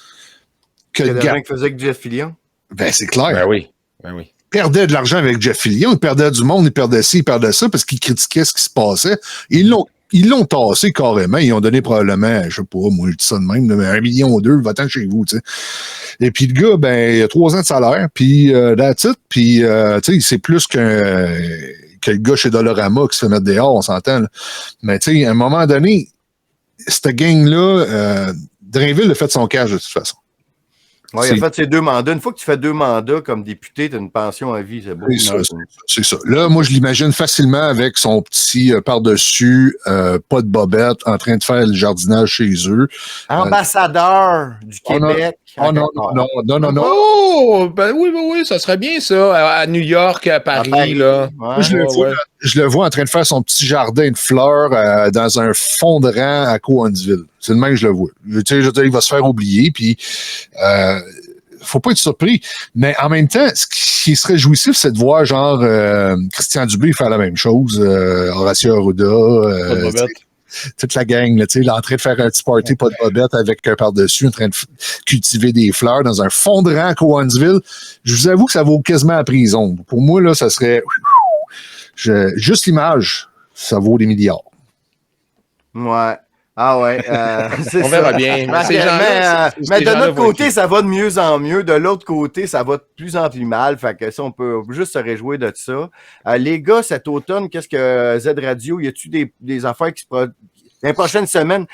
que le gars qui faisait avec Jeff Fillion. Ben, c'est clair. Ben oui. Il perdait de l'argent avec Jeff Fillion, il perdait du monde, il perdait ci, il perdait ça, parce qu'il critiquait ce qui se passait. Ils l'ont tassé carrément. Ils ont donné probablement, je sais pas, moi, je dis ça de même, mais 1,2 million, va-t'en chez vous, tu sais. Et puis, le gars, ben, il a 3 ans de salaire, puis that's it. Puis, tu sais, c'est plus que le gars chez Dollarama qui se fait mettre dehors, on s'entend, là. Mais, tu sais, à un moment donné, cette gang-là, Drainville a fait son cash de toute façon. Oui, il a fait ses 2 mandats. Une fois que tu fais 2 mandats comme député, tu as une pension à vie, c'est beau. C'est ça. Là, moi, je l'imagine facilement avec son petit par-dessus, pas de bobette, en train de faire le jardinage chez eux. Ambassadeur du Québec. Non. Oh, ben oui, ça serait bien ça. À New York, à Paris, là. Ouais, je le vois en train de faire son petit jardin de fleurs dans un fond de rang à Cowansville. C'est le même que je le vois. Tu sais, je veux dire, il va se faire oublier, puis faut pas être surpris. Mais en même temps, ce qui serait jouissif, c'est de voir genre Christian Dubé faire la même chose, Horacio Arruda, toute la gang, là, en train de faire un petit party, pas de bobette, avec un par-dessus, en train de cultiver des fleurs dans un fond de rang à Cowansville. Je vous avoue que ça vaut quasiment la prison. Pour moi, là, ça serait... juste l'image, ça vaut des milliards. Ouais. Ah ouais. On verra bien. Mais de notre côté, ça va de mieux en mieux. De l'autre côté, ça va de plus en plus mal. Fait que ça, on peut juste se réjouir de ça. Les gars, cet automne, qu'est-ce que Z Radio, y a-tu des affaires qui se produisent dans les prochaines semaines?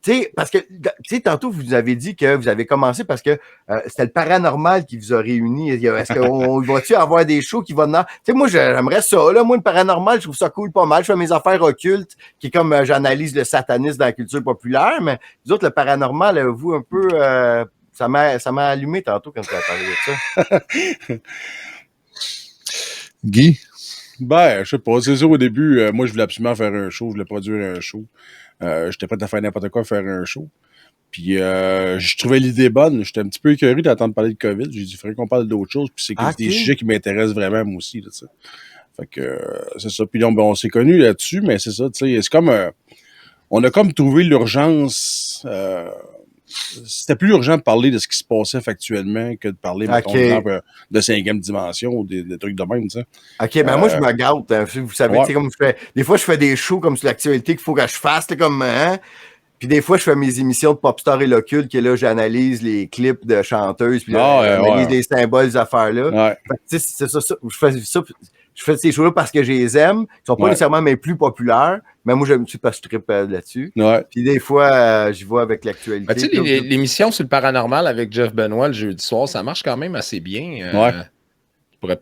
Tu sais, parce que, tu sais, tantôt, vous avez dit que vous avez commencé parce que c'était le paranormal qui vous a réunis. Est-ce qu'on va-tu avoir des shows qui vont venir? Tu sais, moi, j'aimerais ça, là. Moi, le paranormal, je trouve ça cool pas mal. Je fais mes affaires occultes, qui est comme j'analyse le satanisme dans la culture populaire, mais vous autres, le paranormal, vous, un peu, ça m'a allumé tantôt quand tu as parlé de ça. Guy? Ben, je sais pas. C'est sûr, au début, moi, je voulais absolument faire un show. Je voulais produire un show. J'étais prêt à faire n'importe quoi, faire un show. Puis je trouvais l'idée bonne. J'étais un petit peu écœuré d'entendre parler de COVID. J'ai dit, il faudrait qu'on parle d'autres choses. Puis c'est des sujets qui m'intéressent vraiment, moi aussi. Là, fait que c'est ça. Puis donc, on s'est connus là-dessus, mais c'est ça. C'est comme... on a comme trouvé l'urgence... c'était plus urgent de parler de ce qui se passait factuellement que de parler, mettons, exemple, de 5e dimension ou des trucs de même, tu sais. OK, ben moi, je me gâte. Hein, vous savez, tu sais, comme je fais... Des fois, je fais des shows comme sur l'actualité qu'il faut que je fasse, comme... Hein? Puis des fois, je fais mes émissions de Popstar et l'occulte, que là, j'analyse les clips de chanteuses, puis j'analyse les symboles, les affaires-là. Tu sais, c'est ça. Je fais ces shows-là parce que je les aime. Ils sont pas nécessairement mes plus populaires, mais moi, j'aime parce que je trippe là-dessus. Puis des fois, j'y vois avec l'actualité. Ben, tu sais, l'émission sur le paranormal avec Jeff Benoit le jeudi soir, ça marche quand même assez bien. Je pourrais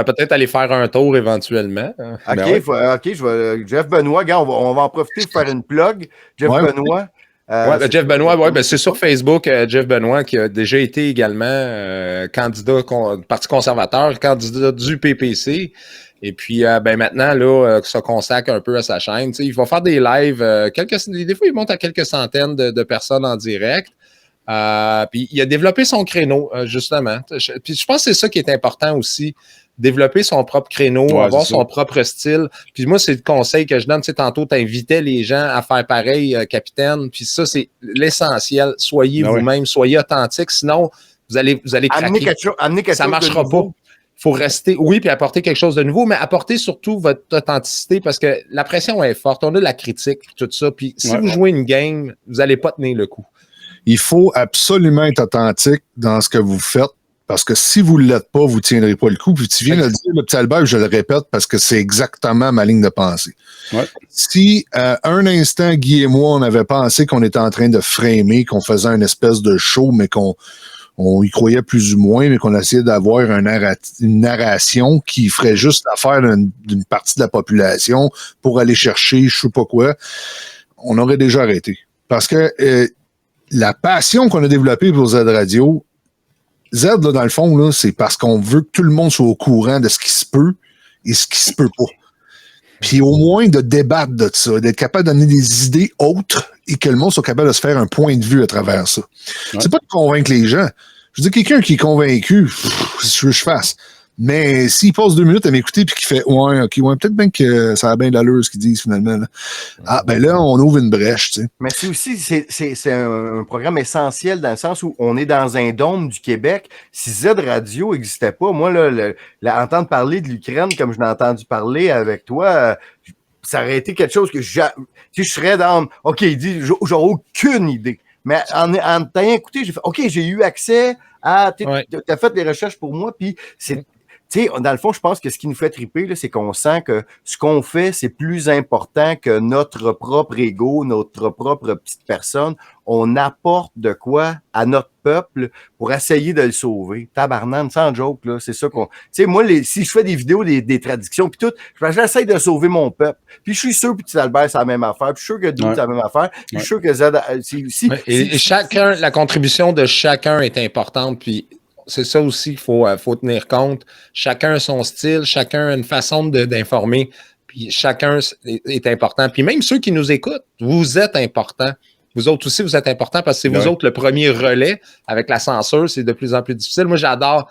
peut-être aller faire un tour éventuellement. OK, je vais. Jeff Benoit, gars, on va en profiter pour faire une plug. Jeff Benoit. Jeff Benoit, c'est sur Facebook, Jeff Benoit, qui a déjà été également candidat Parti conservateur, candidat du PPC. Et puis, maintenant, là, ça consacre un peu à sa chaîne. T'sais, il va faire des lives, des fois, il monte à quelques centaines de personnes en direct. Puis, il a développé son créneau, justement. Puis, je pense que c'est ça qui est important aussi. Développer son propre créneau, avoir son propre style. Puis moi, c'est le conseil que je donne. Tu sais, tantôt, tu invitais les gens à faire pareil, capitaine. Puis ça, c'est l'essentiel. Soyez vous-même, soyez authentique. Sinon, vous allez craquer. Amenez quelque ça ne marchera pas. faut rester, oui, puis apporter quelque chose de nouveau, mais apporter surtout votre authenticité parce que la pression est forte. On a de la critique, tout ça. Puis si vous jouez une game, vous n'allez pas tenir le coup. Il faut absolument être authentique dans ce que vous faites parce que si vous ne l'êtes pas, vous ne tiendrez pas le coup. Puis tu viens de le dire, le petit Albert, je le répète parce que c'est exactement ma ligne de pensée. Ouais. Si un instant, Guy et moi, on avait pensé qu'on était en train de framer, qu'on faisait une espèce de show, mais qu'on y croyait plus ou moins, mais qu'on essayait d'avoir une narration qui ferait juste l'affaire d'une partie de la population pour aller chercher je sais pas quoi, on aurait déjà arrêté. Parce que la passion qu'on a développée pour Z Radio, Z, là, dans le fond, là, c'est parce qu'on veut que tout le monde soit au courant de ce qui se peut et ce qui se peut pas. Puis au moins de débattre de ça, d'être capable de donner des idées autres et que le monde soit capable de se faire un point de vue à travers ça. Ouais. C'est pas de convaincre les gens. Je veux dire, quelqu'un qui est convaincu, je fasse. Mais s'il passe 2 minutes à m'écouter puis qu'il fait ouais, ok, ouais, peut-être bien que ça a bien d'allure ce qu'ils disent finalement. Là. Ah, ben là, on ouvre une brèche, tu sais. Mais c'est aussi, c'est un programme essentiel dans le sens où on est dans un dôme du Québec. Si Z Radio n'existait pas, moi, là, entendre parler de l'Ukraine comme je l'ai entendu parler avec toi, ça aurait été quelque chose que je serais dans. OK, il dit, j'aurais aucune idée. Mais en t'ayant écouté, j'ai fait OK, j'ai eu accès à. T'as fait des recherches pour moi, puis c'est. Tu sais, dans le fond, je pense que ce qui nous fait triper, là, c'est qu'on sent que ce qu'on fait, c'est plus important que notre propre ego, notre propre petite personne. On apporte de quoi à notre peuple pour essayer de le sauver. Tabarnane, sans joke, là, c'est ça qu'on... Tu sais, moi, si je fais des vidéos des traductions, puis tout, j'essaie de sauver mon peuple. Puis je suis sûr que Petit Albert, c'est la même affaire. Puis je suis sûr que Doud, c'est la même affaire. Puis je suis sûr que Z... Et chacun, la contribution de chacun est importante, puis... C'est ça aussi qu'il faut tenir compte. Chacun a son style, chacun a une façon d'informer, puis chacun est important. Puis même ceux qui nous écoutent, vous êtes importants. Vous autres aussi, vous êtes importants parce que c'est vous autres le premier relais. Avec la censure, c'est de plus en plus difficile. Moi, j'adore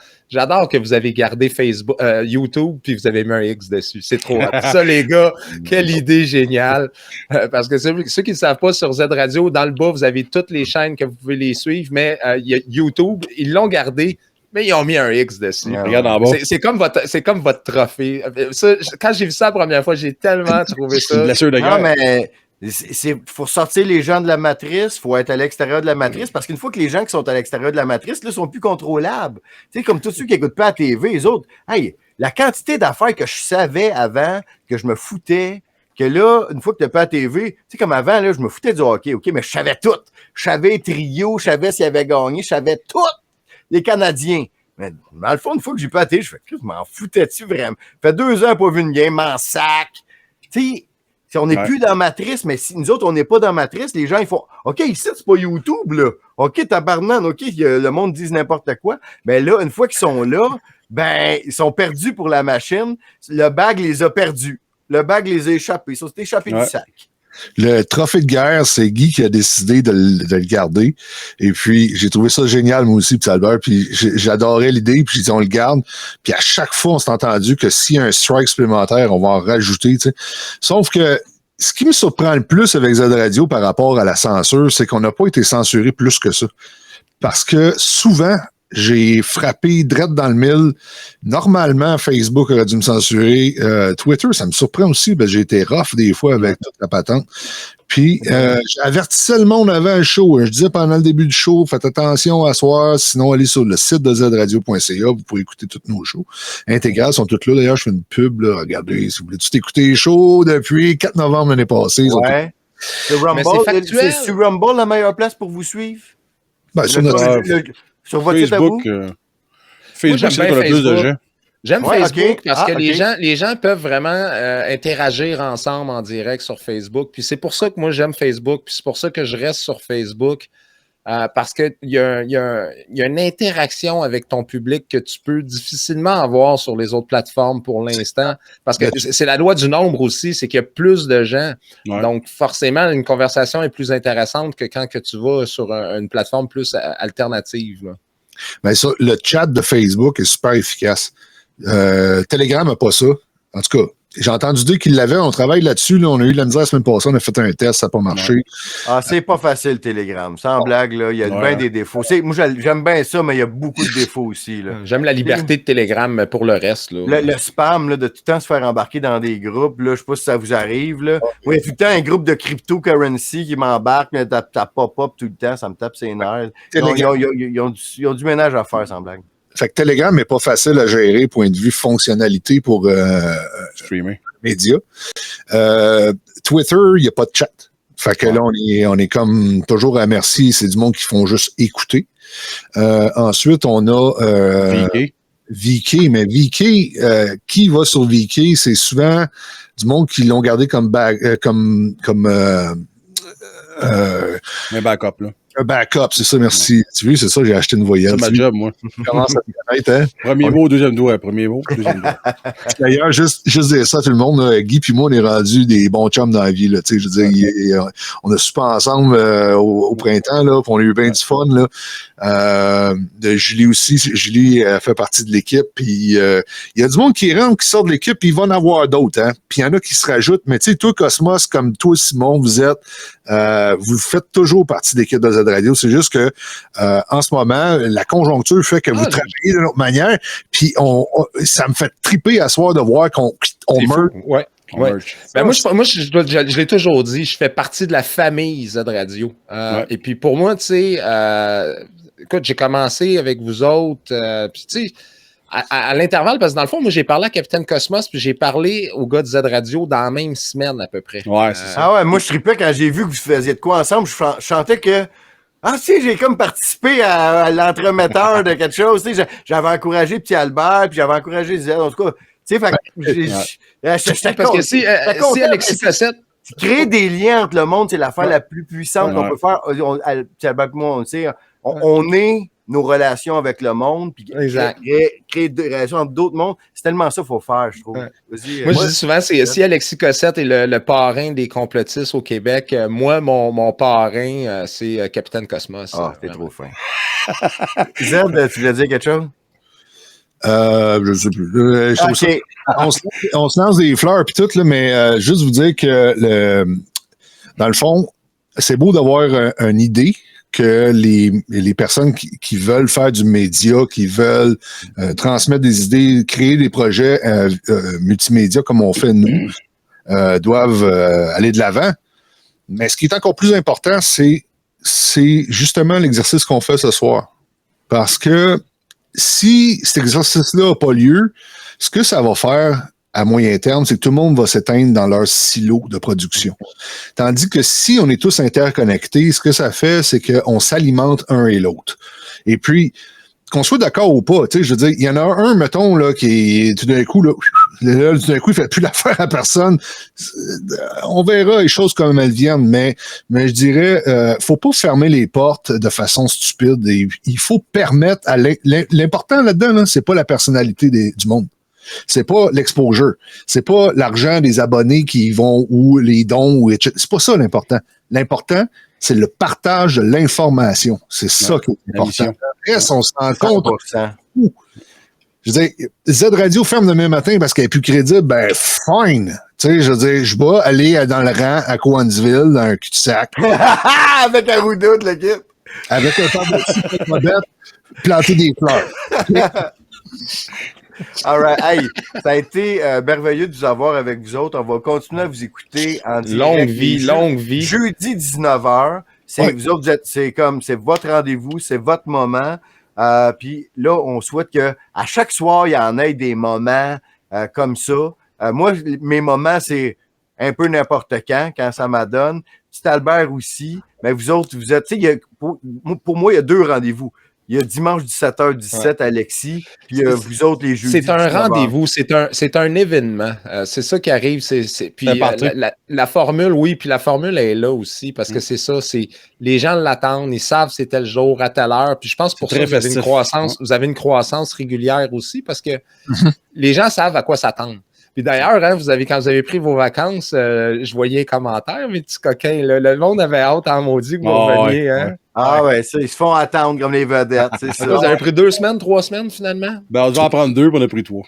que vous avez gardé Facebook, YouTube, puis vous avez mis un X dessus. C'est trop hot. Ça, les gars, quelle idée géniale. Parce que ceux qui ne savent pas, sur Z Radio, dans le bas, vous avez toutes les chaînes que vous pouvez les suivre, mais YouTube, ils l'ont gardé. Mais ils ont mis un X dessus. Regarde en bas. C'est comme votre trophée. Ça, quand j'ai vu ça la première fois, j'ai tellement trouvé ça. Non, mais faut sortir les gens de la matrice, faut être à l'extérieur de la matrice, parce qu'une fois que les gens qui sont à l'extérieur de la matrice, là, sont plus contrôlables. Tu sais, comme tous ceux qui n'écoutent pas la TV, les autres, hey, la quantité d'affaires que je savais avant, que je me foutais, que là, une fois que tu n'as pas la TV, tu sais, comme avant, là, je me foutais du hockey, OK, mais je savais tout. Je savais trio, je savais s'il avait gagné, je savais tout. Les Canadiens. Mais dans le fond, une fois que j'ai pas été, je fais, je m'en foutais-tu vraiment? Ça fait 2 ans pas vu une game, m'en sac. Tu sais, si on n'est plus dans Matrice, mais si nous autres, on n'est pas dans Matrice, les gens, ils font, OK, ici, c'est pas YouTube, là. OK, tabarnak, OK, le monde dit n'importe quoi. Mais là, une fois qu'ils sont là, ben, ils sont perdus pour la machine. Le bag les a perdus. Le bag les a échappés. Ils sont échappés du sac. Le trophée de guerre, c'est Guy qui a décidé de le garder. Et puis, j'ai trouvé ça génial, moi aussi, petit Albert. Puis, j'adorais l'idée. Puis, j'ai dit, on le garde. Puis, à chaque fois, on s'est entendu que s'il y a un strike supplémentaire, on va en rajouter, tu sais. Sauf que, ce qui me surprend le plus avec Z Radio par rapport à la censure, c'est qu'on n'a pas été censuré plus que ça. Parce que, souvent, j'ai frappé direct dans le mille. Normalement, Facebook aurait dû me censurer. Twitter, ça me surprend aussi, parce que j'ai été rough des fois avec toute la patente. Puis, j'avertissais le monde avant le show. Je disais pendant le début du show, faites attention à soir, sinon allez sur le site de zradio.ca, vous pourrez écouter tous nos shows. Intégrales sont toutes là. D'ailleurs, je fais une pub, là. Regardez, si vous voulez tout écouter les shows depuis 4 novembre l'année passée. Ouais. C'est Rumble la meilleure place pour vous suivre? Ben, sur notre... Sur votre Facebook, site à vous? Facebook, c'est qu'on a plus de gens. J'aime Facebook parce que les gens peuvent vraiment interagir ensemble en direct sur Facebook. Puis c'est pour ça que moi, j'aime Facebook. Puis c'est pour ça que je reste sur Facebook. Parce qu'il y a une interaction avec ton public que tu peux difficilement avoir sur les autres plateformes pour l'instant. Parce que c'est la loi du nombre aussi, c'est qu'il y a plus de gens. Ouais. Donc, forcément, une conversation est plus intéressante que quand que tu vas sur une plateforme plus alternative. Là. Ben ça, le chat de Facebook est super efficace. Telegram n'a pas ça. En tout cas, J'ai entendu dire qu'ils l'avaient, on travaille là-dessus. Là, on a eu de la misère la semaine passée, on a fait un test, ça n'a pas marché. Ah, c'est pas facile, Telegram. Sans blague, là, il y a bien des défauts. Moi, j'aime bien ça, mais il y a beaucoup de défauts aussi. Là. J'aime la liberté de Telegram pour le reste. Là. Le spam, là, de tout le temps se faire embarquer dans des groupes, là, je sais pas si ça vous arrive. Là. Oui, il y a tout le temps un groupe de cryptocurrency qui m'embarque, mais t'as pop-up tout le temps, ça me tape ses nerfs. Ils ont du ménage à faire, sans blague. Fait que Telegram n'est pas facile à gérer, point de vue fonctionnalité pour streamer. Médias. Twitter, il n'y a pas de chat. Fait que là, on est comme toujours à merci, c'est du monde qui font juste écouter. Ensuite, on a VK, mais VK, qui va sur VK, c'est souvent du monde qui l'ont gardé comme un backup, là. Un backup, c'est ça, merci. Tu vois, c'est ça, j'ai acheté une voyelle. C'est ma job, moi. Comment ça te connaître, hein? Premier mot, deuxième doigt. Premier mot, deuxième doigt. D'ailleurs, juste dire ça à tout le monde, là, Guy puis moi, on est rendus des bons chums dans la vie, là. Tu sais, je veux dire, on a soupé ensemble au printemps, là, puis on a eu bien du fun, là. De Julie aussi. Julie fait partie de l'équipe, puis il y a du monde qui rentre, qui sort de l'équipe, puis il va en avoir d'autres, hein. Puis il y en a qui se rajoutent, mais tu sais, toi, Cosmos, comme toi, Simon, vous faites toujours partie de l'équipe de Z Radio. C'est juste que en ce moment, la conjoncture fait que vous travaillez d'une autre manière. Puis ça me fait triper à soir de voir qu'on meurt. Ouais. Ben moi, je l'ai toujours dit, je fais partie de la famille Z Radio. Et puis pour moi, tu sais, écoute, j'ai commencé avec vous autres. Puis tu sais, à l'intervalle, parce que dans le fond, moi, j'ai parlé à Capitaine Cosmos, puis j'ai parlé aux gars de Z Radio dans la même semaine à peu près. Ouais, c'est ça. Ah ouais, moi, je tripais quand j'ai vu que vous faisiez de quoi ensemble. Je chantais que... Ah, si, j'ai comme participé à l'entremetteur de quelque chose. Tu sais, j'avais encouragé Petit Albert, puis j'avais encouragé Z. En tout cas, tu sais, parce que si Alexis Cossette... Créer des liens entre le monde, c'est l'affaire la plus puissante qu'on peut faire. Petit Albert et moi, on est nos relations avec le monde, puis créer des relations entre d'autres mondes. C'est tellement ça qu'il faut faire, je trouve. Moi, je dis souvent, si Alexis Cossette est le parrain des complotistes au Québec, moi, mon parrain, c'est Capitaine Cosmos. Ah, t'es trop fin. Z, tu voulais dire quelque chose? Je sais plus. On se lance des fleurs puis tout, là, mais juste vous dire que dans le fond, c'est beau d'avoir une idée que les personnes qui veulent faire du média, qui veulent transmettre des idées, créer des projets multimédia comme on fait nous, doivent aller de l'avant. Mais ce qui est encore plus important, c'est justement l'exercice qu'on fait ce soir. Parce que si cet exercice-là n'a pas lieu, ce que ça va faire à moyen terme, c'est que tout le monde va s'éteindre dans leur silo de production. Tandis que si on est tous interconnectés, ce que ça fait, c'est qu'on s'alimente un et l'autre. Et puis, qu'on soit d'accord ou pas, tu sais, je veux dire, il y en a un, mettons, là, qui tout d'un coup, tout d'un coup, il fait plus l'affaire à personne. On verra les choses comme elles viennent, mais je dirais, faut pas fermer les portes de façon stupide. Et il faut permettre à l'important là-dedans, là, c'est pas la personnalité du monde. C'est pas l'exposure. C'est pas l'argent des abonnés qui y vont ou les dons ou etc. C'est pas ça l'important. L'important, c'est le partage de l'information. C'est ça qui est important. Après, on se rend compte. Je veux dire, Z Radio ferme demain matin parce qu'elle est plus crédible. Ben, fine. Tu sais, je veux dire, je vais aller dans le rang à Cowansville, dans un cul-de-sac. Avec un roudou de l'équipe. Avec un tablette modèle, planter des fleurs. All right. Hey, ça a été merveilleux de vous avoir avec vous autres. On va continuer à vous écouter en direct. Longue vie. Jeudi 19h. Vous autres, c'est votre rendez-vous, c'est votre moment. Puis là, on souhaite que à chaque soir, il y en ait des moments comme ça. Moi, mes moments, c'est un peu n'importe quand ça m'adonne. Petit Albert aussi. Mais vous autres, vous êtes, tu sais, pour moi, il y a 2 rendez-vous. Il y a dimanche 17h17 Alexis, puis vous autres les jeudis. C'est un rendez-vous, c'est un événement. C'est ça qui arrive. Puis la formule, oui, puis la formule est là aussi, parce que c'est ça, les gens l'attendent, ils savent c'est tel jour, à telle heure. Puis je pense pour ça vous avez une croissance régulière aussi, parce que les gens savent à quoi s'attendre. Puis d'ailleurs, hein, quand vous avez pris vos vacances, je voyais les commentaires, mes petits coquins. Là, le monde avait hâte en maudit que vous reveniez. Hein? Ah ouais, ça, ils se font attendre comme les vedettes, c'est ça. Vous avez pris 2 semaines, 3 semaines finalement? Ben, on devait en prendre 2, puis on a pris 3.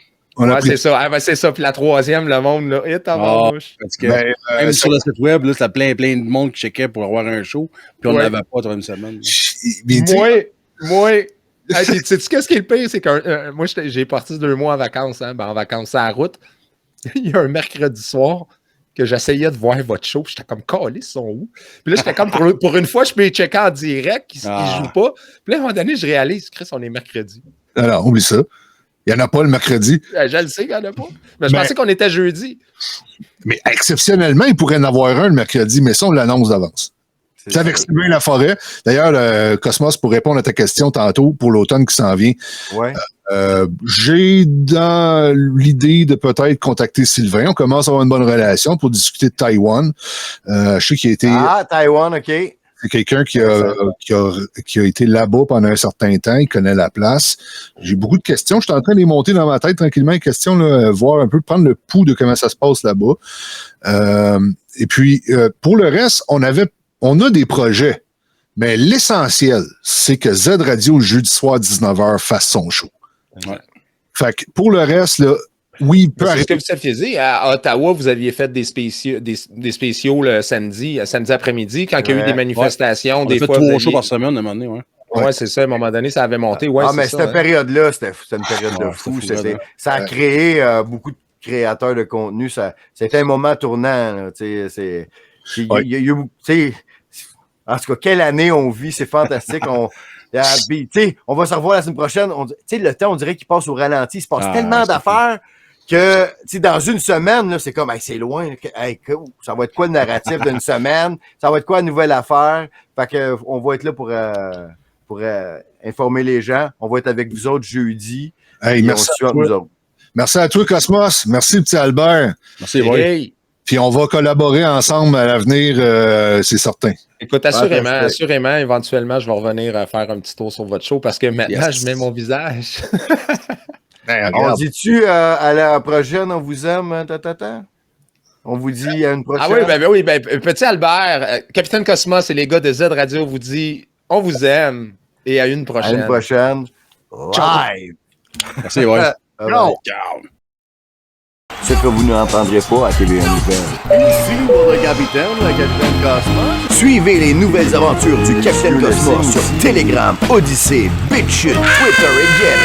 c'est ça. Ah, ben, c'est ça. Puis la troisième, le monde, là, est en bouche. Parce que même sur le site web, là, c'était plein de monde qui checkait pour avoir un show. Puis on n'avait pas la semaine. Moi. Hey, tu sais qu'est-ce qui est le pire? C'est que moi, j'ai parti 2 mois en vacances, hein, en vacances à la route. Il y a un mercredi soir que j'essayais de voir votre show, puis j'étais comme, calé, ils sont où? Puis là, j'étais comme, pour une fois, je peux les checker en direct, ils jouent pas. Puis là, à un moment donné, je réalise, Chris, on est mercredi. Alors, oublie ça. Il n'y en a pas le mercredi. Je le sais qu'il n'y en a pas. Mais je pensais qu'on était jeudi. Mais exceptionnellement, il pourrait en avoir un le mercredi, mais ça, on l'annonce d'avance. C'est avec Sylvain Laforêt. D'ailleurs, Cosmos, pour répondre à ta question tantôt, pour l'automne qui s'en vient, j'ai dans l'idée de peut-être contacter Sylvain. On commence à avoir une bonne relation pour discuter de Taïwan. Je sais qu'il a été... Ah, Taïwan, OK. C'est quelqu'un qui a été là-bas pendant un certain temps. Il connaît la place. J'ai beaucoup de questions. Je suis en train de les monter dans ma tête tranquillement, les questions, là, voir un peu, prendre le pouls de comment ça se passe là-bas. Et puis, pour le reste, on a des projets, mais l'essentiel, c'est que Z Radio, le jeudi soir, 19h, fasse son show. Ouais. Fait que pour le reste, là, oui, il peut arriver. C'est ce que vous faisiez. À Ottawa, vous aviez fait des spéciaux le samedi après-midi, quand il y a eu des manifestations. Des fois, 3 shows par semaine, à un moment donné, Ouais, c'est ça. À un moment donné, ça avait monté. Ouais, mais cette période-là, c'était une période de fou. Ça a créé beaucoup de créateurs de contenu. C'était un moment tournant. En tout cas, quelle année on vit, c'est fantastique. On va se revoir la semaine prochaine. Le temps, on dirait qu'il passe au ralenti. Il se passe tellement d'affaires que dans une semaine, là, c'est comme c'est loin. Ça va être quoi le narratif d'une semaine? Ça va être quoi la nouvelle affaire? Fait que on va être là pour informer les gens. On va être avec vous autres jeudi. Merci à toi, Cosmos. Merci, petit Albert. Merci, Puis on va collaborer ensemble à l'avenir, c'est certain. Écoute, assurément, éventuellement, je vais revenir faire un petit tour sur votre show parce que maintenant, je mets mon visage. On dit-tu à la prochaine, on vous aime, On vous dit à une prochaine. Ah oui, petit Albert, Capitaine Cosmos et les gars de Z Radio vous dit on vous aime et à une prochaine. À une prochaine. Live. Merci, ouais. Ciao. Ce que vous n'entendrez pas à TVA Nouvelles. Ici votre capitaine, le Capitaine Cosmos. Suivez les nouvelles aventures du Capitaine Cosmos sur Telegram, Odyssey, BitChute, Twitter et Get.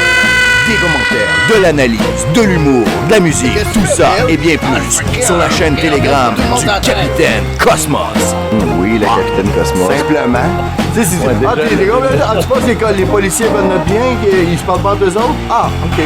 Des commentaires, de l'analyse, de l'humour, de la musique, tout ça et bien plus sur la chaîne Telegram du Capitaine Cosmos. Oui, le Capitaine Cosmos. Simplement. Tu sais, tu penses que les policiers veulent notre bien, qu'ils se parlent pas d'eux autres? Ah, OK.